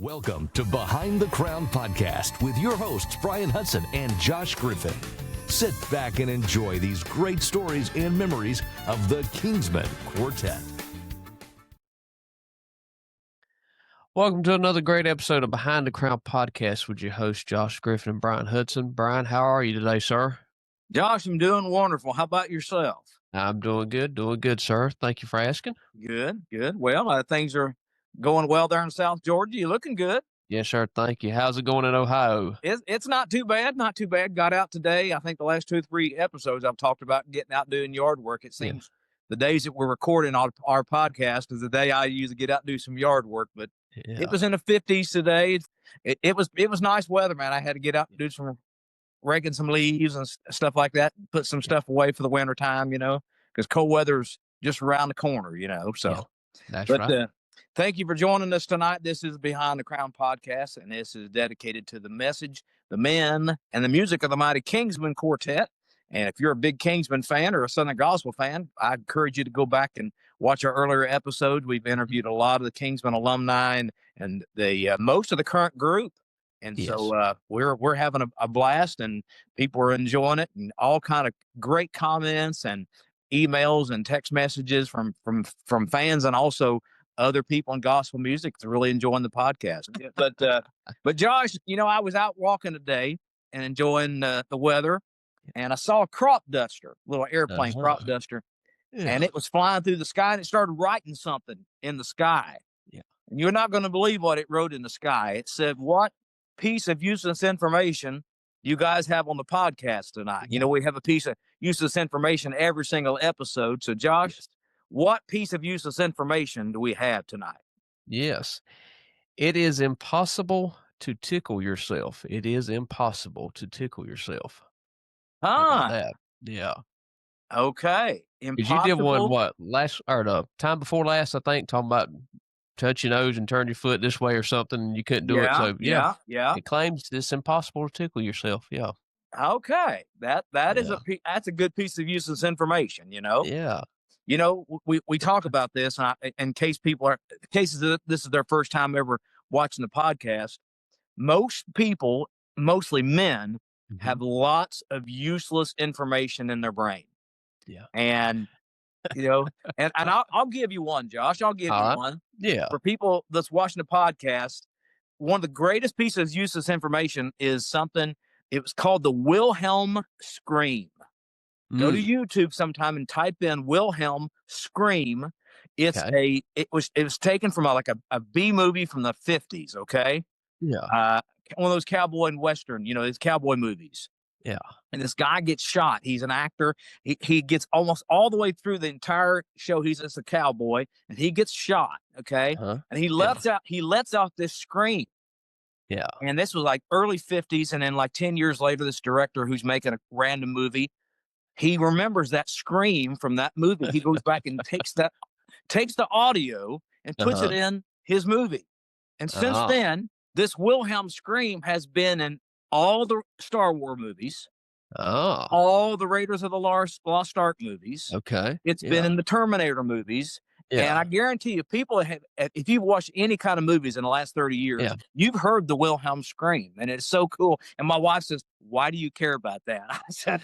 Welcome to Behind the Crown Podcast with your hosts, Brian Hudson and Josh Griffin. Sit back and enjoy these great stories and memories of the Kingsmen Quartet. Welcome to another great episode of Behind the Crown Podcast with your hosts, Josh Griffin and Brian Hudson. Brian, how are you today, sir? Josh, I'm doing wonderful. How about yourself? I'm doing good, sir. Thank you for asking. Good. Well, things are going well there in South Georgia. You looking good? Yes, sir. Thank you. How's it going in Ohio? It's not too bad. Got out today. I think the last 2-3 episodes I've talked about getting out doing yard work. It seems the days that we're recording our podcast is the day I usually get out and do some yard work. But it was in the 50s today. It was nice weather, man. I had to get out and do some raking some leaves and stuff like that. Put some stuff away for the winter time, because cold weather's just around the corner, So that's right. Thank you for joining us tonight. This is Behind the Crown Podcast, and this is dedicated to the message, the men, and the music of the mighty Kingsmen Quartet. And if you're a big Kingsmen fan or a Southern Gospel fan, I encourage you to go back and watch our earlier episodes. We've interviewed a lot of the Kingsmen alumni and the most of the current group. And so we're having a blast, and people are enjoying it, and all kind of great comments and emails and text messages from fans and also other people in gospel music that's really enjoying the podcast. But Josh, I was out walking today and enjoying the weather, and I saw a crop duster, little airplane crop duster, and it was flying through the sky, and it started writing something in the sky. Yeah. And you're not going to believe what it wrote in the sky. It said, "What piece of useless information you guys have on the podcast tonight?" We have a piece of useless information every single episode. So Josh, what piece of useless information do we have tonight? Yes. It is impossible to tickle yourself. It is impossible to tickle yourself. How about that? Yeah. Okay. Impossible. You did one, the time before last, I think, talking about touch your nose and turn your foot this way or something, and you couldn't do it. So yeah. It claims it's impossible to tickle yourself. Yeah. Okay. That is that's a good piece of useless information, Yeah. We talk about this in case this is their first time ever watching the podcast. Most people, mostly men, have lots of useless information in their brain. Yeah. And, and I'll give you one, Josh. I'll give you one. Yeah. For people that's watching the podcast, one of the greatest pieces of useless information is something, it was called the Wilhelm Scream. Go to YouTube sometime and type in Wilhelm Scream. It was taken from a B movie from the 50s. Okay. Yeah. One of those cowboy and western, these cowboy movies. Yeah. And this guy gets shot. He's an actor. He gets almost all the way through the entire show. He's just a cowboy, and he gets shot. Okay. And he lets out this scream. Yeah. And this was like early 50s. And then 10 years later, this director who's making a random movie, he remembers that scream from that movie. He goes back and takes the audio and puts it in his movie. And since then, this Wilhelm Scream has been in all the Star Wars movies, all the Raiders of the Lost Ark movies. Okay. It's been in the Terminator movies. Yeah. And I guarantee you, people if you've watched any kind of movies in the last 30 years, you've heard the Wilhelm Scream, and it's so cool. And my wife says, "Why do you care about that?" I said,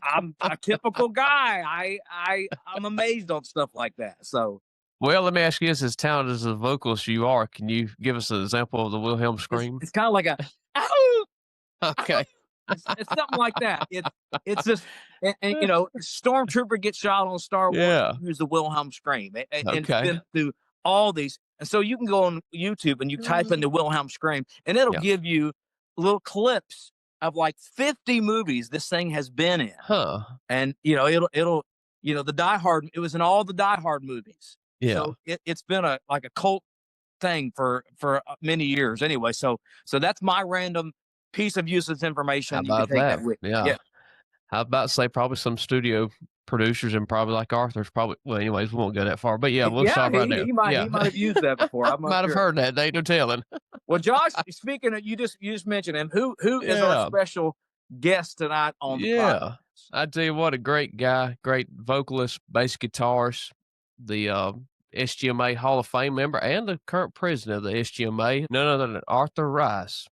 I'm a typical guy. I'm amazed on stuff like that. So, well, let me ask you this: as talented as a vocalist you are, can you give us an example of the Wilhelm Scream? It's kind of like a, ow! Okay. It's something like that. It's just, and Stormtrooper gets shot on Star Wars. Use the Wilhelm Scream. And it's been through all these. And so you can go on YouTube and you type in the Wilhelm Scream, and it'll give you little clips of 50 movies this thing has been in. And it'll the Die Hard. It was in all the Die Hard movies. Yeah. So it's been a cult thing for many years. Anyway, so that's my random piece of useless information. How about that? With. Yeah. How about say probably some studio producers and probably like Arthur's probably. Well, anyways, we won't go that far. But we'll stop right there. He might have used that before. I might have heard that. They ain't no telling. Well, Josh, speaking of, you just mentioned him. Who is our special guest tonight on the podcast? I tell you what, a great guy, great vocalist, bass guitarist. SGMA Hall of Fame member and the current president of the SGMA, none other than Arthur Rice.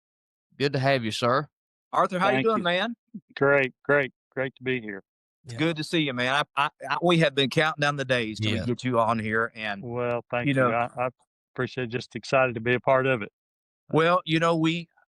Good to have you, sir. Arthur, how you Thank doing, you. man? Great to be here. It's good to see you, man. We have been counting down the days till we get you on here, and Well, thank you. I appreciate it. Just excited to be a part of it. well,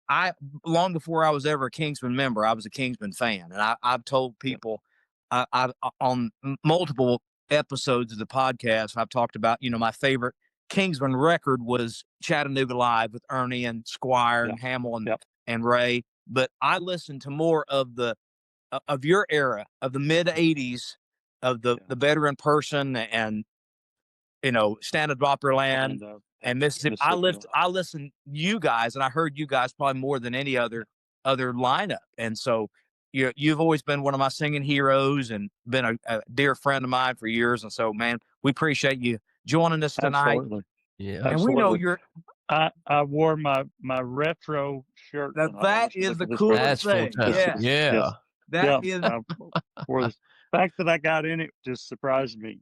I long before I was ever a Kingsman member, I was a Kingsman fan, and I've told people, I on multiple episodes of the podcast, I've talked about, my favorite Kingsman record was Chattanooga Live with Ernie and Squire and Hamill and Ray, but I listened to more of your era of the mid '80s of the veteran person and Stand Up Opryland and Mississippi. I listened to you guys, and I heard you guys probably more than any other lineup. And so you've always been one of my singing heroes and been a dear friend of mine for years. And so, man, we appreciate you joining us tonight. Absolutely. Yeah. And we know you're. I wore my retro shirt. That is the coolest thing. Yeah. That is. For the fact that I got in it just surprised me.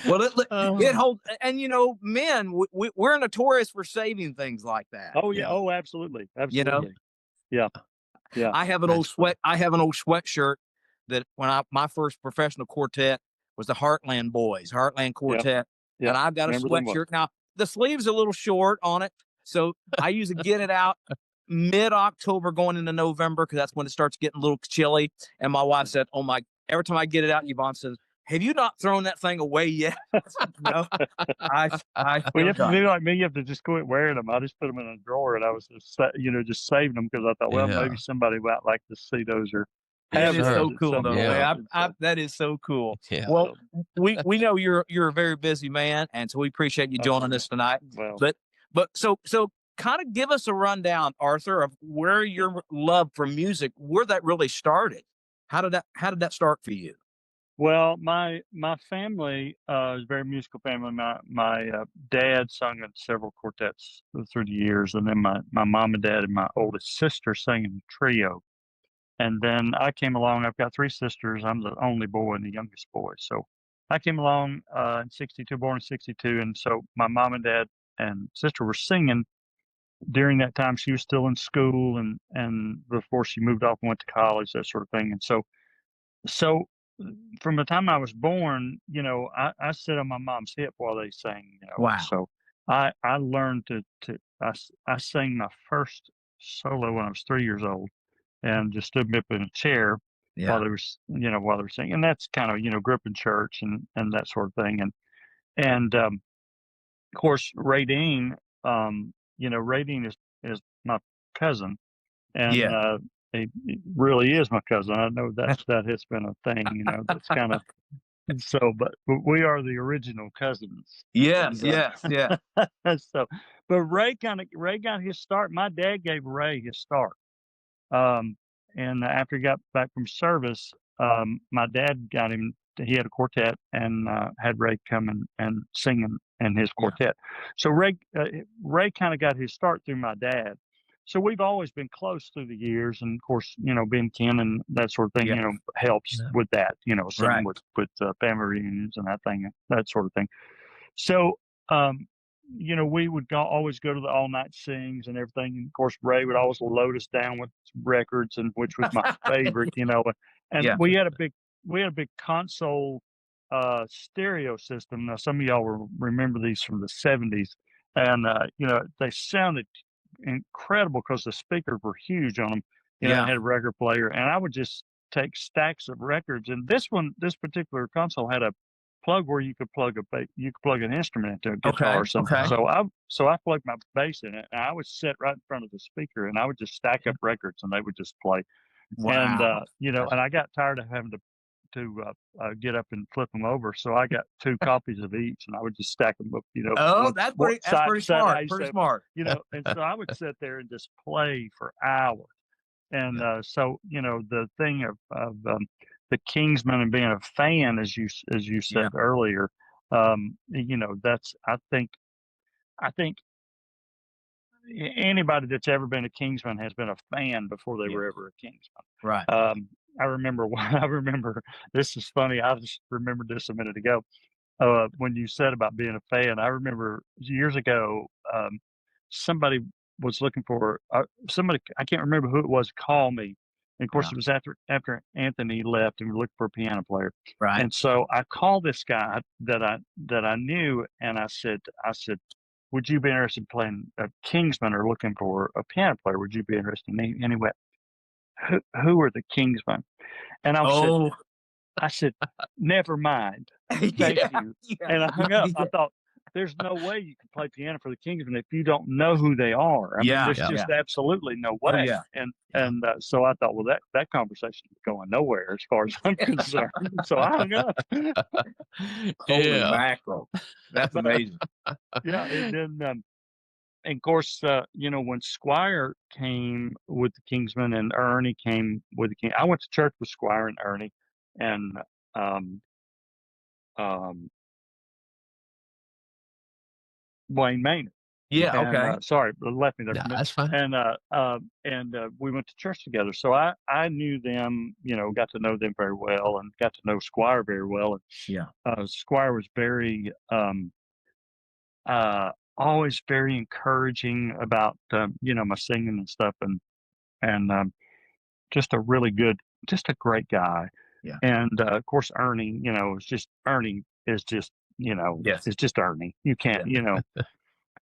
Well, it holds, and men, we're notorious for saving things like that. Oh yeah. Oh, absolutely. Yeah. I have an old sweatshirt that when my first professional quartet was the Heartland Quartet, and I've got a sweatshirt now. The sleeve's a little short on it, so I usually get it out mid-October going into November because that's when it starts getting a little chilly. And my wife said, every time I get it out, Yvonne says, have you not thrown that thing away yet? No. Well, you have to do like me. You have to just quit wearing them. I just put them in a drawer, and I was just saving them because I thought, well, maybe somebody might like to see those or that is so cool, though. Yeah. That is so cool. Yeah. Well, we know you're a very busy man, and so we appreciate you joining us tonight. Well, but so kind of give us a rundown, Arthur, of where your love for music, where that really started. How did that start for you? Well, my family is a very musical family. My dad sung in several quartets through the years, and then my mom and dad and my oldest sister sang in a trio. And then I came along. I've got three sisters. I'm the only boy and the youngest boy. So I came along in '62, born in '62, and so my mom and dad and sister were singing. During that time, she was still in school, and before she moved off and went to college, that sort of thing. And so from the time I was born, I sit on my mom's hip while they sang. Wow. So I learned I sang my first solo when I was 3 years old, and just stood me up in a chair while they were singing. And that's kind of grew up in church and that sort of thing. And of course, Ray Dean. Ray Dean is my cousin, and he really is my cousin. I know that has been a thing, that's kind of so. But we are the original cousins. Yes. So, but Ray got his start. My dad gave Ray his start, and after he got back from service, my dad got him. He had a quartet and had Ray come and sing in his quartet. So Ray kind of got his start through my dad. So we've always been close through the years, and of course, being kin and that sort of thing, helps with that. Same with family reunions and that sort of thing. So we would always go to the all night sings and everything. And of course, Ray would always load us down with records, and which was my favorite. And we had a big console stereo system. Now, some of y'all will remember these from the '70s, and they sounded incredible because the speakers were huge on them. It had a record player, and I would just take stacks of records. And this particular console had a plug where you could plug an instrument into a guitar or something. Okay. So I plugged my bass in it, and I would sit right in front of the speaker, and I would just stack up records, and they would just play. Wow. And and I got tired of having to get up and flip them over, so I got 2 copies of each, and I would just stack them up. That's pretty smart. Pretty smart. And so I would sit there and just play for hours. And so the thing of the Kingsmen and being a fan, as you said earlier, that's I think anybody that's ever been a Kingsman has been a fan before they were ever a Kingsman. Right. I remember this is funny. I just remembered this a minute ago. when you said about being a fan, I remember years ago, somebody was looking for somebody. I can't remember who it was. Call me. And of course, it was after Anthony left, and we looked for a piano player. Right. And so I called this guy that I knew, and I said, would you be interested in playing? Kingsmen are looking for a piano player. Would you be interested? And he went, who are the Kingsmen? And I said, never mind. Thank you. Yeah. And I hung up. I thought, there's no way you can play piano for the Kingsmen if you don't know who they are. I mean, there's just absolutely no way. And so I thought, well, that conversation is going nowhere as far as I'm concerned. So I hung up. Holy mackerel. That's amazing. And then, and of course, when Squire came with the Kingsmen and Ernie came with the King, I went to church with Squire and Ernie, and Wayne Maynard. Yeah. And, okay. Sorry, left me there. No, that's fine. And we went to church together. So I knew them, got to know them very well, and got to know Squire very well. And, Squire was very, always very encouraging about, my singing and stuff, and just a really good, just a great guy. Yeah. And of course, Ernie, Ernie is just, it's just Ernie. You can't,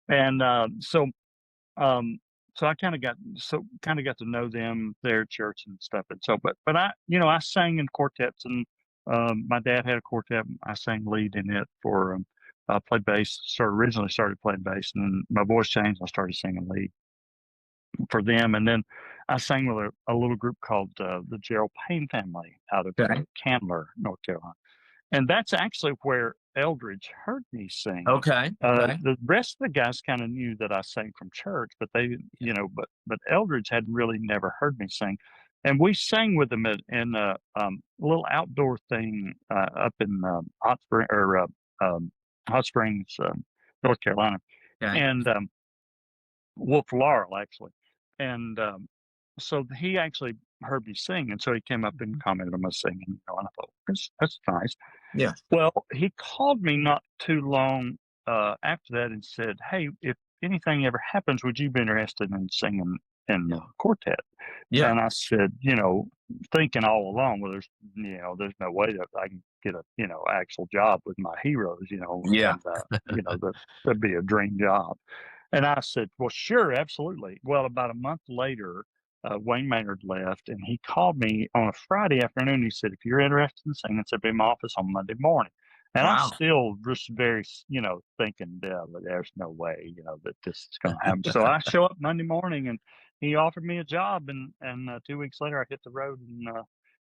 And so I kind of got to know them, their church and stuff. And so, but I sang in quartets, and my dad had a quartet. I sang lead in it for. I played bass. Originally started playing bass, and then my voice changed. I started singing lead for them, and then I sang with a little group called the Gerald Payne Family out of Candler, North Carolina. And that's actually where Eldridge heard me sing. Okay. The rest of the guys kind of knew that I sang from church, but they, but Eldridge had really never heard me sing. And we sang with them in a little outdoor thing up in Hot Springs, North Carolina, and Wolf Laurel, actually. And so he actually heard me sing, and so he came up and commented on my singing, and I thought, that's nice. Yeah. Well, he called me not too long after that and said, hey, if anything ever happens, would you be interested in singing in the quartet? Yeah. And I said, thinking all along, well, there's no way that I can get a, actual job with my heroes, Yeah. And, that'd be a dream job. And I said, well, sure, absolutely. Well, about a month later, Wayne Maynard left, and he called me on a Friday afternoon. He said, if you're interested in singing, be in my office on Monday morning. And I'm still just very, thinking, there's no way, that this is going to happen. So I show up Monday morning, and he offered me a job, and 2 weeks later I hit the road,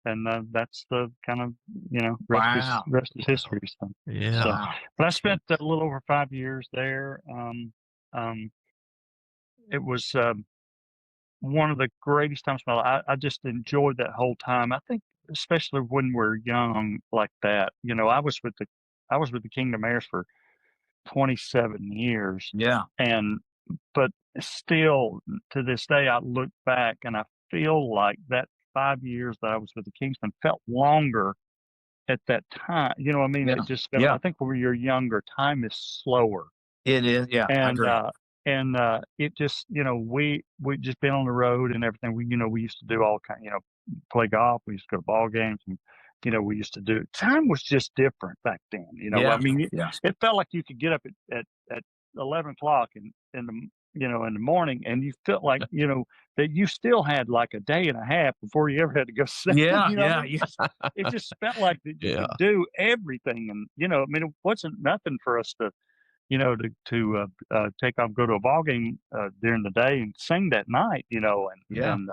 and that's the kind of, rest is history. So, but I spent a little over 5 years there. It was one of the greatest times of my life. I just enjoyed that whole time. I think, especially when we're young like that. I was with the Kingdom Heirs for 27 years. Yeah. But still, to this day, I look back and I feel like that 5 years that I was with the Kingsmen felt longer at that time. You know what I mean? It just felt, I think when you're younger, time is slower. It is, yeah. And it just, we just been on the road and everything. We used to do all kind, play golf. We used to go to ball games, and we used to do. Time was just different back then. I mean, it felt like you could get up at 11 o'clock in the morning, and you felt like that you still had like a day and a half before you ever had to go sleep. It just felt like that you could do everything, and I mean, it wasn't nothing for us to take off, go to a ball game during the day and sing that night, and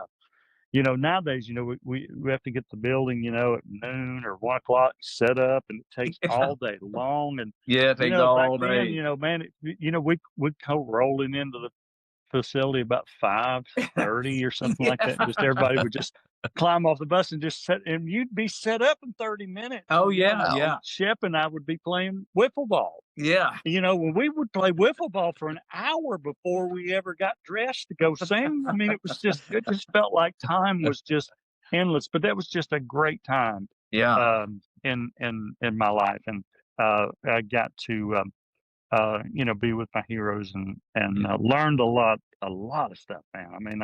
nowadays, we have to get the building, at noon or 1 o'clock, set up, and it takes all day long. And it takes all day. Then, man, we'd go rolling into the facility about 5:30 or something like that. Just everybody would just climb off the bus and just and you'd be set up in 30 minutes. Oh yeah. Shep and I would be playing wiffle ball. Yeah. When we would play wiffle ball for an hour before we ever got dressed to go sing. I mean, it just felt like time was just endless, but that was just a great time. Yeah. In my life. And I got to be with my heroes and learned a lot of stuff, man. I mean,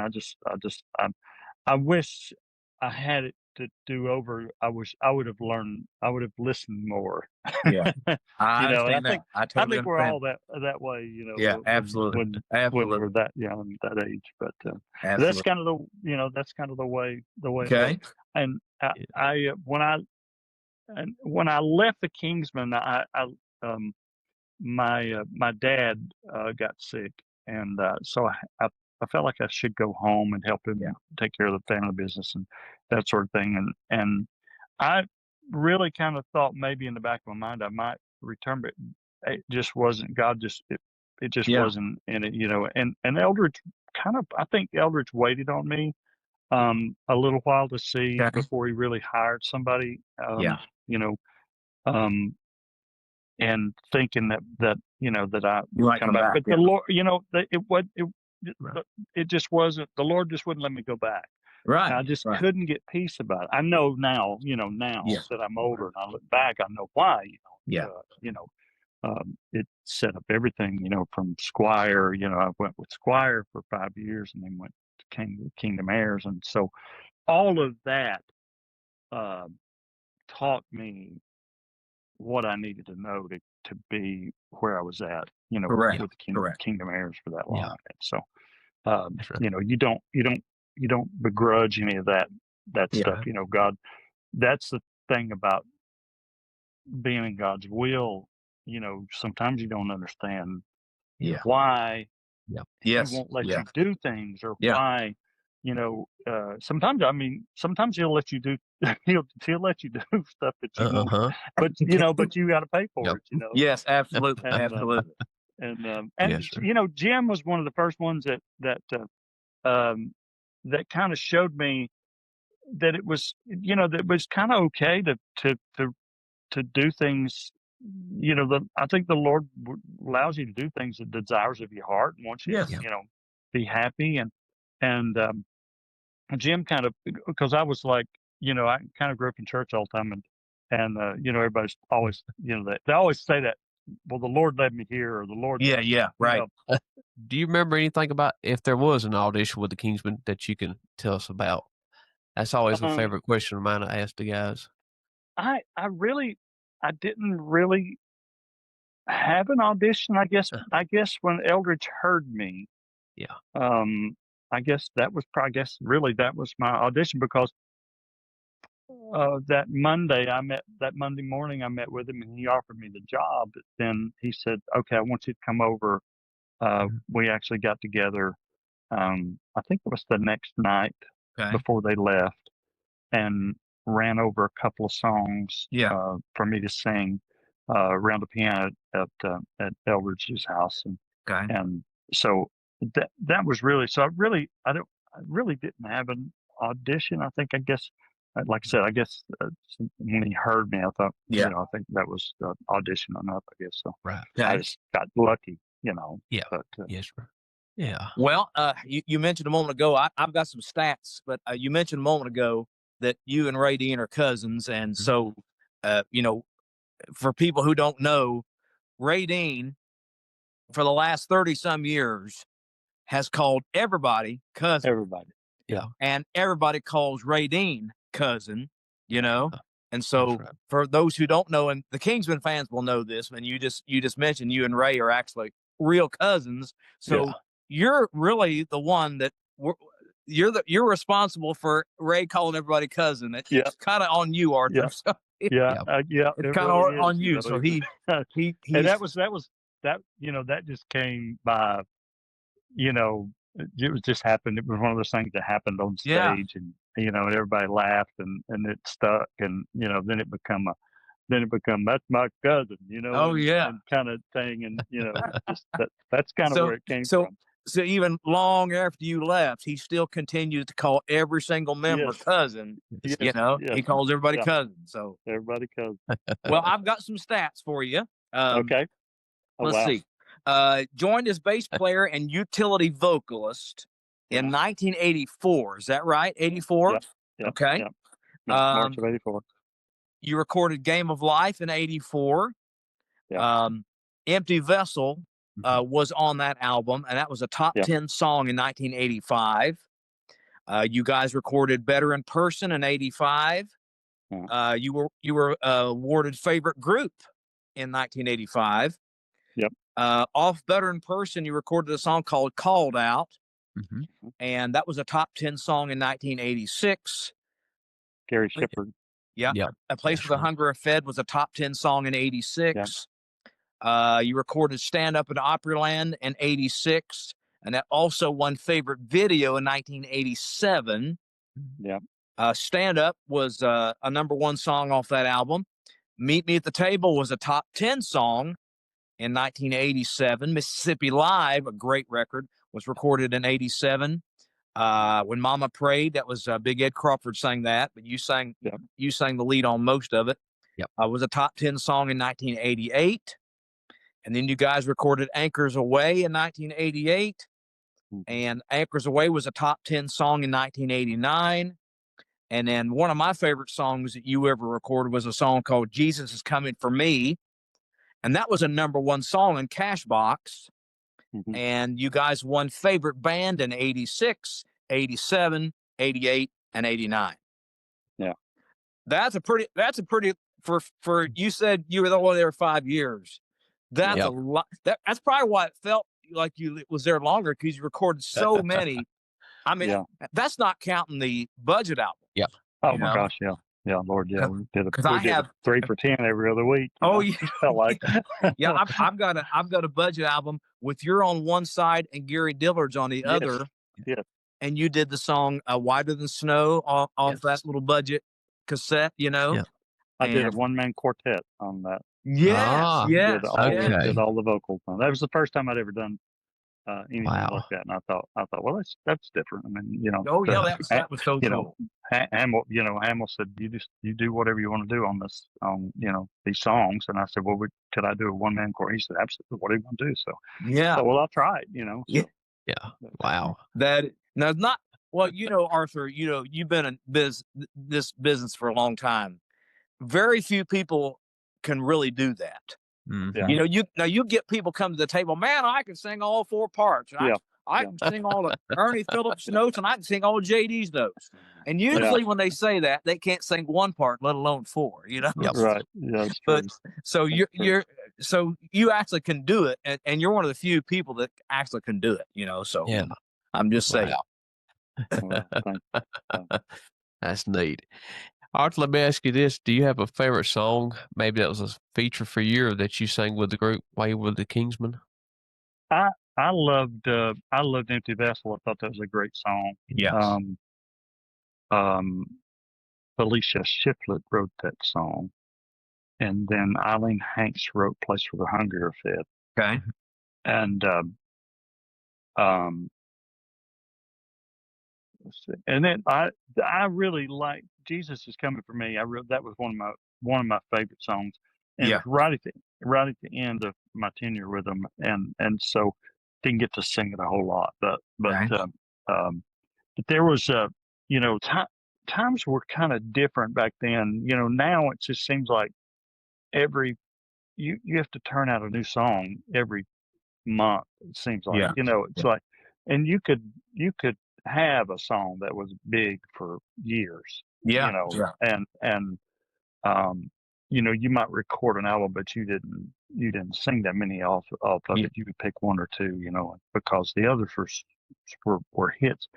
I wish I had it to do over. I would have listened more. Yeah. I And understand that. I I totally think we're understand. all that way, Yeah, absolutely. when Absolutely. we're that young, that age. But that's Absolutely. kind of that's kind of the way it Okay. goes. And when I left the Kingsmen, my dad got sick, and so I felt like I should go home and help him take care of the family business and that sort of thing. And I really kind of thought maybe in the back of my mind I might return, but it just wasn't. God just it just wasn't in it, And Eldridge I think Eldridge waited on me a little while to see before he really hired somebody. You know, um, and thinking that I You would might come back. but the Lord, it just wasn't. The Lord just wouldn't let me go back. Right. And I just couldn't get peace about it. I know now, that I'm older and I look back, I know why. It set up everything, from Squire. I went with Squire for 5 years and then went to Kingdom Heirs, and so all of that taught me what I needed to know to be where I was at, Correct. with Correct. Kingdom Heirs for that long. Yeah. And so, That's right. you don't begrudge any of that stuff. God, that's the thing about being in God's will. Sometimes you don't understand why He won't let you do things, or why. Sometimes He'll let you do he'll let you do stuff that you won't, but you got to pay for it. Yes, absolutely. And, Absolutely. And Jim was one of the first ones that kind of showed me that it was that it was kind of okay to do things. I think the Lord allows you to do things, the desires of your heart, and wants you to be happy. And Jim kind of, because I was like, I kind of grew up in church all the time, and everybody's always, they always say that, well, the Lord led me here, or the Lord. Right. Do you remember anything about if there was an audition with the Kingsmen that you can tell us about? That's always a favorite question of mine to ask the guys. I didn't really have an audition. I guess when Eldridge heard me, I guess that was my audition, because that Monday morning I met with him and he offered me the job. Then he said, "Okay, I want you to come over." We actually got together. I think it was the next night before they left, and ran over a couple of songs for me to sing around the piano at Eldridge's house, and so that was really. So I really didn't have an audition. I guess, like I said, when he heard me, I thought, I think that was the audition enough. I guess so. Right. I just got lucky, Yeah. But, Yes, sir. Yeah. Well, you mentioned a moment ago, I've got some stats, but you mentioned a moment ago that you and Ray Dean are cousins. And so, for people who don't know, Ray Dean, for the last 30 some years, has called everybody cousin. Everybody. Yeah. And everybody calls Ray Dean cousin, And so right. For those who don't know, and the Kingsmen fans will know this, and you just mentioned you and Ray are actually real cousins. So you're really the one that you're responsible for Ray calling everybody cousin. It's kind of on you, Arthur. So It's kind of on you. So he and that just came by, it was just happened. It was one of those things that happened on stage, and and everybody laughed, and it stuck, and then it become that's my cousin, and kind of thing, and just that's kind of where it came from. So even long after you left, he still continues to call every single member cousin. He calls everybody cousin. So everybody cousin. Well, I've got some stats for you. Okay. Let's see. Joined as bass player and utility vocalist in 1984. Is that right? 84? Yeah. Okay. Yeah. March of 84. You recorded Game of Life in 84. Empty Vessel was on that album, and that was a top 10 song in 1985. You guys recorded Better in Person in 85. You were awarded Favorite Group in 1985. Off Better in Person, you recorded a song called Called Out, and that was a top 10 song in 1986. Gary Shepard. A Place Where the Hunger Are Fed was a top 10 song in 86. You recorded Stand Up at Opryland in 86, and that also won Favorite Video in 1987. Stand Up was a number 1 song off that album. Meet Me at the Table was a top 10 song in 1987. Mississippi Live, a great record, was recorded in 87. When Mama Prayed, that was Big Ed Crawford sang that, but you sang the lead on most of it. Was a top 10 song in 1988. And then you guys recorded Anchors Away in 1988. And Anchors Away was a top 10 song in 1989. And then one of my favorite songs that you ever recorded was a song called Jesus Is Coming for Me. And that was a number 1 song in Cashbox. And you guys won Favorite Band in 86, 87, 88, and 89. That's a pretty for you said you were only there 5 years. That's a lot. That's probably why it felt like you was there longer, because you recorded so many. I mean, that's not counting the budget album. Oh my gosh, Lord, we did a 3 for 10 every other week. Felt like. I've got a budget album with you're on one side and Gary Dillard's on the other. And you did the song "Whiter Than Snow" off that little budget cassette. I did a one-man quartet on that. Did all the vocals on. That was the first time I'd ever done anything like that, and I thought, well, that's different. I mean, that was so cool. Hamill said, you do whatever you want to do on this, these songs, and I said, well, could I do a one-man quartet? He said, absolutely. What are you going to do? So well, I'll try it. Wow. That now not well, Arthur. You've been in this business for a long time. Very few people can really do that. You get people come to the table, man, I can sing all 4 parts. I can sing all the Ernie Phillips notes, and I can sing all JD's notes. And usually when they say that, they can't sing 1 part, let alone 4, Right. Yeah. But so you actually can do it, and you're one of the few people that actually can do it, so I'm just saying. That's neat. Arthur, let me ask you this. Do you have a favorite song, maybe that was a feature for you, or that you sang with the group while you were with the Kingsmen? I loved Empty Vessel. I thought that was a great song. Felicia Shiflett wrote that song. And then Eileen Hanks wrote Place Where the Hungry Are Fed. Okay. And then I really liked Jesus Is Coming for Me. That was one of my favorite songs. And right at the end of my tenure with them, and so didn't get to sing it a whole lot, but there was times were kind of different back then. Now it just seems like you have to turn out a new song every month. It seems like it's like, and you could have a song that was big for years. You might record an album, but you didn't sing that many off of it. You could pick 1 or 2, because the others were hits.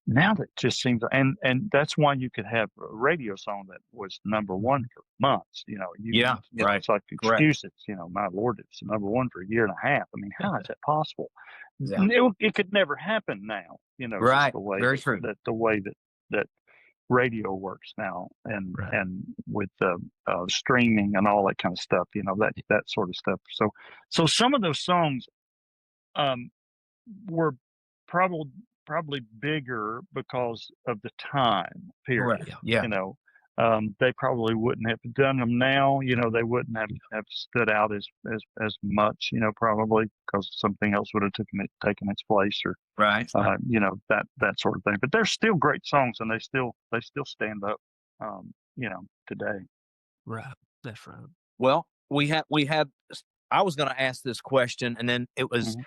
Now that just seems, and that's why you could have a radio song that was number 1 for months. Right. It's like Excuses. My Lord, it's number 1 for a year and a half. I mean, how is that possible? It could never happen now. Right. The way Very true. The way that radio works now, and with streaming and all that kind of stuff, that sort of stuff. So some of those songs were probably bigger because of the time period. They probably wouldn't have done them now. They wouldn't have stood out as much. Probably because something else would have taken its place, or that sort of thing. But they're still great songs, and they still stand up. Today. Right. That's right. Well, we had I was going to ask this question, and then it was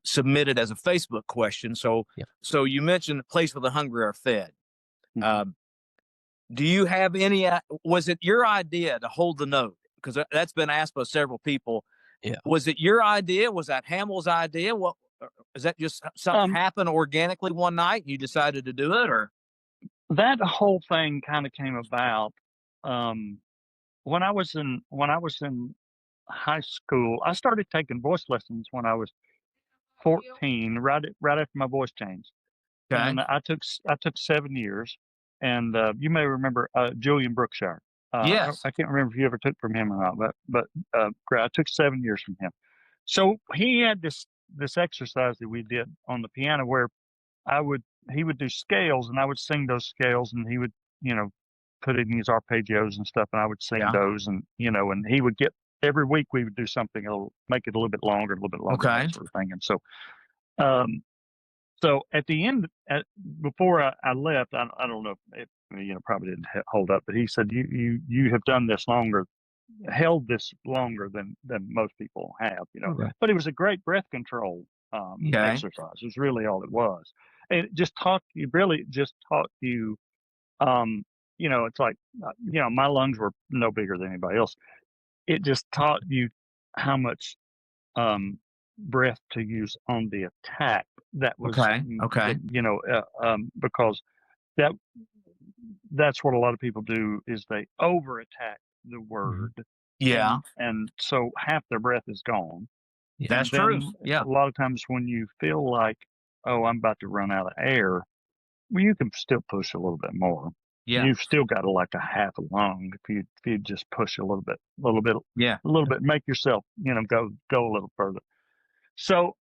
submitted as a Facebook question. So, so you mentioned the place where the hungry are fed. Do you have any? Was it your idea to hold the note? Because that's been asked by several people. Yeah. Was it your idea? Was that Hamill's idea? What is that? Just something happened organically one night? You decided to do it, or that whole thing kind of came about when I was in high school. I started taking voice lessons when I was 14, right after my voice changed. Okay. And I took 7 years. And you may remember Julian Brookshire. Yes. I can't remember if you ever took from him or not, but I took 7 years from him. So he had this exercise that we did on the piano where he would do scales, and I would sing those scales, and he would, put it in his arpeggios and stuff, and I would sing those, and and he would get, every week we would do something, make it a little bit longer, that sort of thing. And so at the end, before I left, I don't know if probably didn't hold up, but he said, you have done this held this longer than most people have, Right. But it was a great breath control exercise. It was really all it was. And it just taught you, it's like, my lungs were no bigger than anybody else. It just taught you how much breath to use on the attack. That was because that's what a lot of people do, is they over attack the word. And so half their breath is gone. That's true. A lot of times when you feel like, oh, I'm about to run out of air, well, you can still push a little bit more. You've still got like a half a lung if you just push a little bit, make yourself, go a little further. So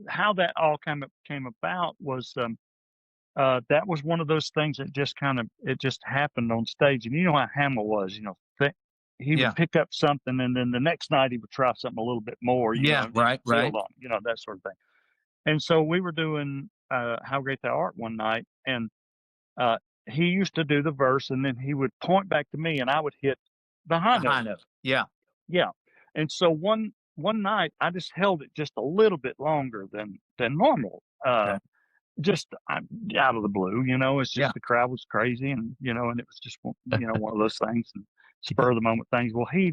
how that all came about was that was one of those things that just happened on stage. And you know how Hamill was, he would pick up something, and then the next night he would try something a little bit more. Right. On, that sort of thing. And so we were doing How Great Thou Art one night, and he used to do the verse, and then he would point back to me, and I would hit the high note. Yeah. And so one night I just held it just a little bit longer than normal. Just out of the blue, it's just the crowd was crazy, and and it was just one of those things, and spur of the moment things. Well, he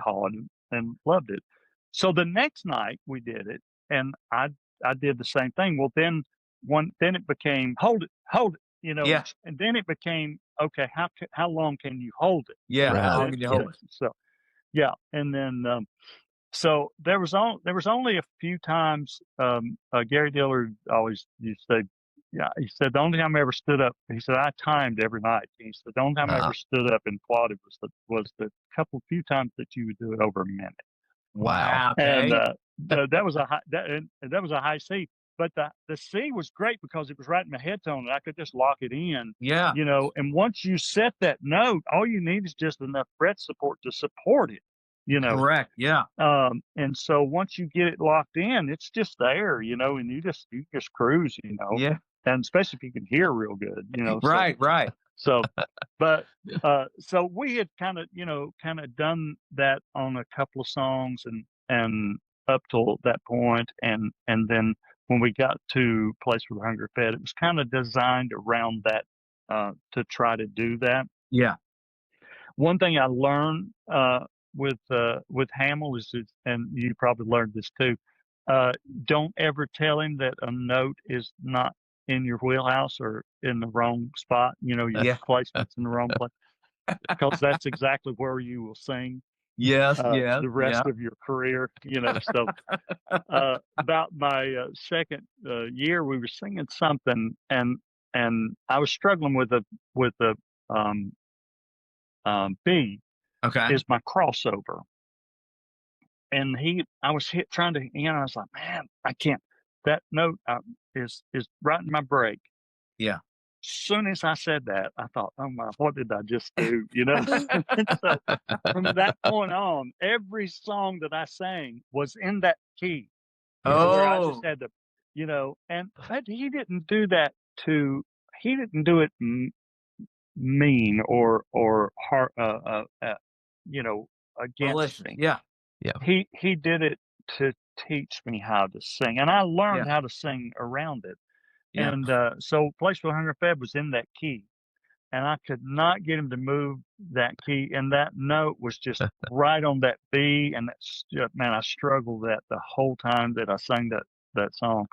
hawed and loved it. So the next night we did it, and I did the same thing. Well, then it became hold it, and then it became, okay, how long can you hold it? How long can you hold it? So and then so there was only a few times. Gary Dillard always used to say, he said the only time I ever stood up, he said, I timed every night. He said the only time I ever stood up and applauded was the few times that you would do it over a minute. Wow. Okay. And that was a high C. But the C was great because it was right in my head tone, and I could just lock it in. Yeah. And once you set that note, all you need is just enough breath support to support it. Correct. Yeah. And so once you get it locked in, it's just there, and you just cruise, Yeah. And especially if you can hear real good, Right. So, but so we had kind of done that on a couple of songs, and up till that point, and then when we got to Place Where the Hungry Fed, it was kind of designed around that to try to do that. Yeah. One thing I learned with Hamill is, and you probably learned this too, don't ever tell him that a note is not in your wheelhouse or in the wrong spot. Your placement's in the wrong place, because that's exactly where you will sing. The rest of your career. So about my second year, we were singing something, and I was struggling with the B. Okay. Is my crossover. And I was trying to, I was like, man, I can't, that note is right in my break. Yeah. Soon as I said that, I thought, oh my, what did I just do? And so from that point on, every song that I sang was in that key. Where I just had to, but he didn't do that he didn't do it mean or hard, against me. Yeah. Yeah. he did it to teach me how to sing, and I learned how to sing around it. Yeah. And so Place Where Hunger Fed was in that key, and I could not get him to move that key, and that note was just right on that B. And that's man, I struggled that the whole time that I sang that song.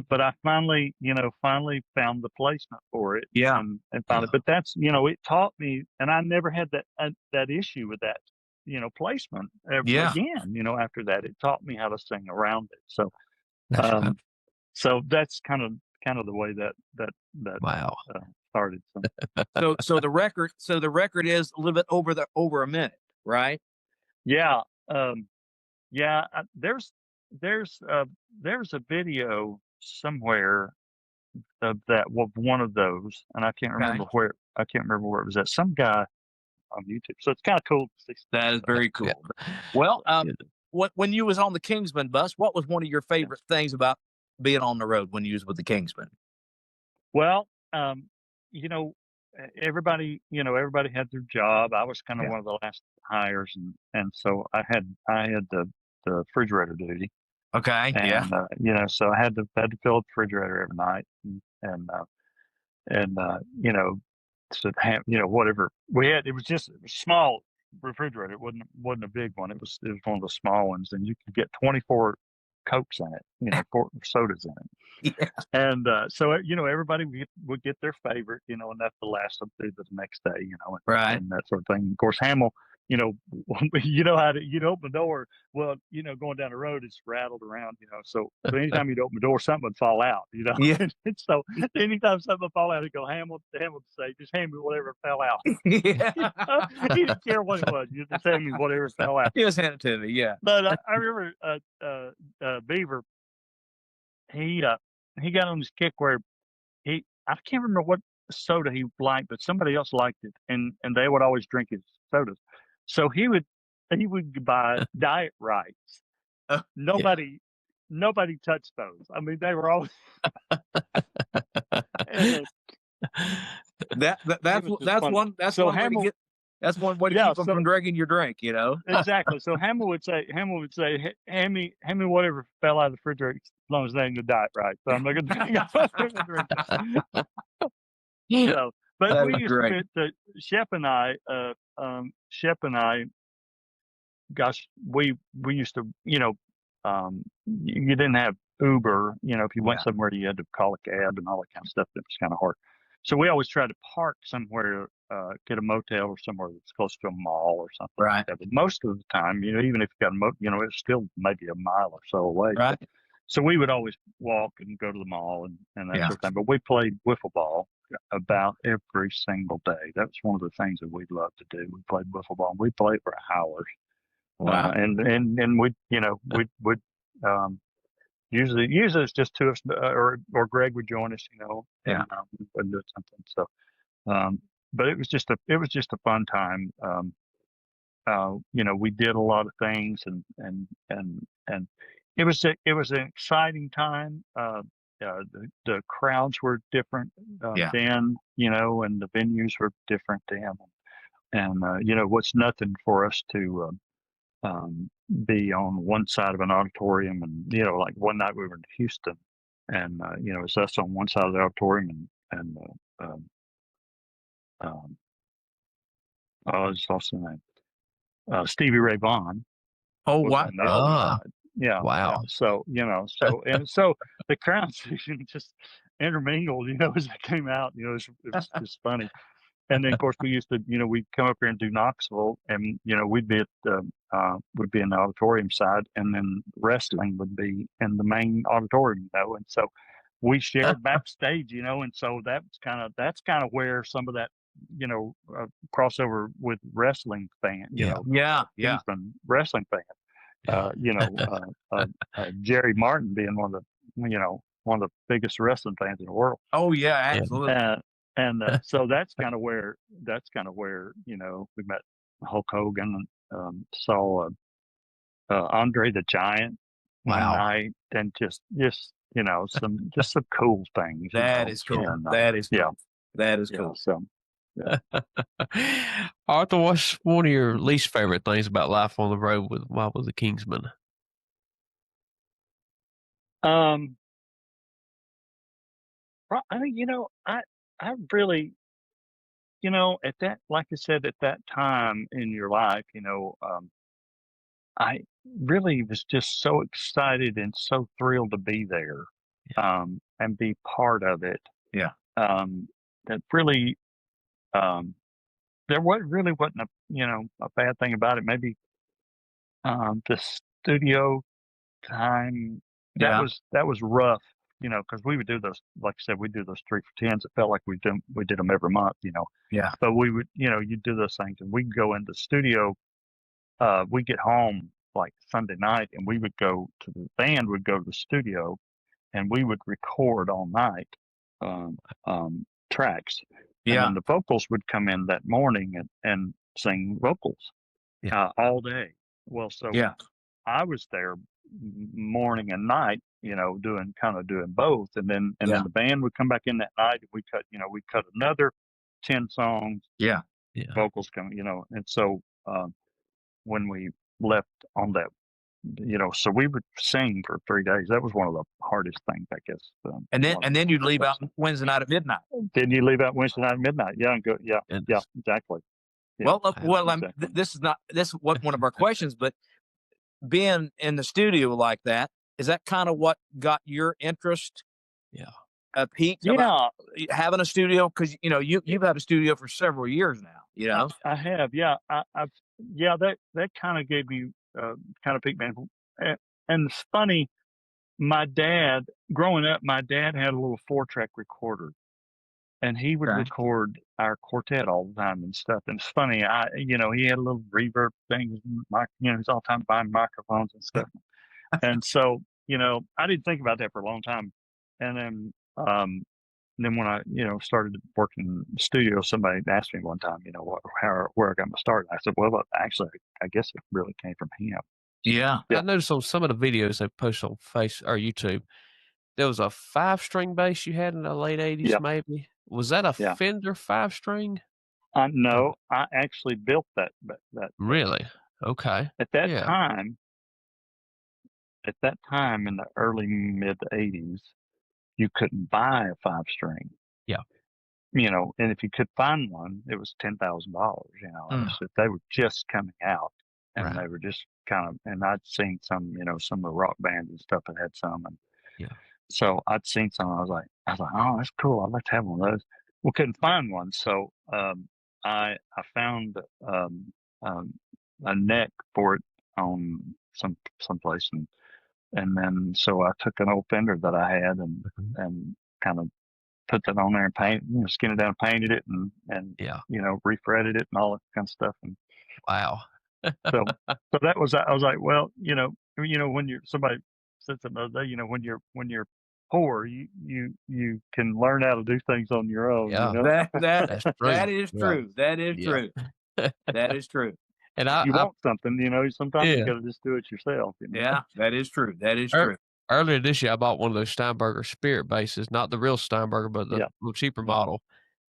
But I finally found the placement for it. Yeah. And found it. But that's, it taught me, and I never had that issue with that, placement ever again. After that, it taught me how to sing around it. So, That's right. so that's kind of the way that Wow. started. So. So the record is a little bit over a minute, right? Yeah. Yeah. There's a video somewhere of one of those, and I can't remember where it was at. Some guy on YouTube. So it's kind of cool to see. That is very cool. Yeah. Well, when you was on the Kingsman bus, what was one of your favorite things about being on the road when you was with the Kingsman? Well, everybody had their job. I was kind of one of the last hires, and so I had the refrigerator duty. Okay. And, so I had to fill the refrigerator every night, so whatever we had, it was just a small refrigerator. It wasn't a big one. It was one of the small ones, and you could get 24 Cokes in it, 4 sodas in it. Yeah. And so everybody would get their favorite, and that's the last of the next day, right, and that sort of thing. Of course, Hamill, how you'd open the door. Well, going down the road, it's rattled around, So anytime you'd open the door, something would fall out, Yeah. And so anytime something would fall out, he'd go, Hamill would say, just hand me whatever fell out. Yeah. He didn't care what it was. You just hand me whatever fell out. Just hand it to me. Yeah. But I remember Beaver. He got on this kick where I can't remember what soda he liked, but somebody else liked it, and they would always drink his sodas. So he would buy Diet Rights. Nobody touched those. I mean, they were always that's one way to keep them from drinking your drink, Exactly. So Hamill would say, hand me whatever fell out of the refrigerator, as long as they ain't the Diet Right. So I'm not gonna drink. So, but that we used to Shep and I, gosh, we used to, you didn't have Uber, if you went somewhere, you had to call a cab and all that kind of stuff. That was kind of hard. So we always tried to park somewhere, get a motel or somewhere that's close to a mall or something. Right. Like that. But most of the time, even if you got a motel, it's still maybe a mile or so away. Right. So we would always walk and go to the mall and that sort of thing. But we played wiffle ball about every single day. That was one of the things that we loved to do. We played wiffle ball. We played for hours. Wow. And we, we'd usually it's just two of us, or Greg would join us, and we'd do something. So, but it was just a fun time. We did a lot of things, and it was an exciting time. The crowds were different then, and the venues were different then, and what's nothing for us to be on one side of an auditorium, and like one night we were in Houston, and it's us on one side of the auditorium, and I just lost the name. Stevie Ray Vaughan. Oh wow! On the other side. Yeah. Wow. Yeah. So the crowd section just intermingled, as it came out. It was just funny. And then, of course, we used to, we'd come up here and do Knoxville, and we'd be in the auditorium side, and then wrestling would be in the main auditorium, and so we shared backstage, and so that's kind of where some of that, crossover with wrestling fan, Kingsman wrestling fan, Jerry Martin being one of the biggest wrestling fans in the world. Oh yeah, absolutely. And so that's kind of where we met Hulk Hogan, and saw Andre the Giant one night, and just some cool things. That is cool. And, that is cool. Yeah. That is cool. So Arthur, what's one of your least favorite things about life on the road while with the Kingsmen? I mean, I really, at that, like I said, at that time in your life, I really was just so excited and so thrilled to be there, and be part of it. Yeah. That really, there really wasn't a bad thing about it. Maybe, the studio time, Yeah. that was rough, because we would do those, like I said, we do those 3 for 10s. It felt like we did them every month, Yeah. but we would, you do those things, and we'd go in the studio. We'd get home like Sunday night, and we would go to the band would go to the studio, and we would record all night, um, tracks, and Yeah. then the vocals would come in that morning and sing vocals, all day. Well, so Yeah. I was there morning and night, doing both, and then Yeah. the band would come back in that night, and we cut another 10 songs, Yeah. vocals come, and so when we left on that, so we would sing for 3 days. That was one of the hardest things, I guess. And then you'd leave out stuff. Wednesday night at midnight. Then you leave out Wednesday night at midnight, and go, exactly. Yeah, exactly. This is one of our questions, but being in the studio like that, is that kind of what got your interest? Peaked about having a studio? Because you've had a studio for several years now. I have, that kind of gave me kind of piqued me. And it's funny, growing up, my dad had a little 4-track recorder, and he would record our quartet all the time and stuff. And it's funny, he had a little reverb thing, he's all the time buying microphones and stuff. And so, I didn't think about that for a long time. And then when I, started working in the studio, somebody asked me one time, where I got my start. I said, well, actually, I guess it really came from him. Yeah. I noticed on some of the videos they post on YouTube, there was a 5-string bass you had in the late 80s, maybe. Was that a Fender 5-string? No, I actually built that. Really? Okay. At that time in the early mid 80s, you couldn't buy a 5-string. Yeah. And if you could find one, it was $10,000. So they were just coming out, and they were just and I'd seen some, some of the rock bands and stuff that had some, and so I'd seen some. I was like, oh, that's cool. I'd like to have one of those. We couldn't find one, so I found a neck for it on someplace, and then so I took an old Fender that I had and kind of put that on there and skinned it down, painted it, and refretted it and all that kind of stuff. And wow. so that was, I was like, well, when somebody said something the other day, when you're poor, you can learn how to do things on your own. That's true. That is true. That is true. That is true. And you want something, sometimes you got to just do it yourself. Yeah, that is true. That is true. Earlier this year, I bought one of those Steinberger Spirit basses, not the real Steinberger, but the little cheaper model.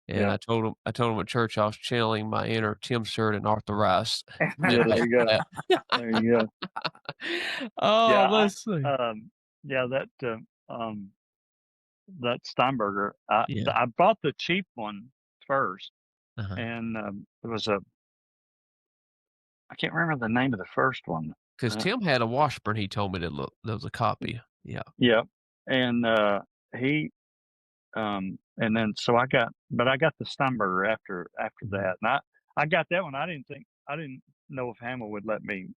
And I told him at church I was channeling my inner Tim Stewart and Arthur Rice. Yeah, there you go. There you go. Oh, let's see. That Steinberger. I bought the cheap one first, and it was I can't remember the name of the first one. Because Tim had a Washburn, he told me that was a copy. Yeah. Yeah. And and then so I got the Steinberger after that. And I got that one. I didn't know if Hamill would let me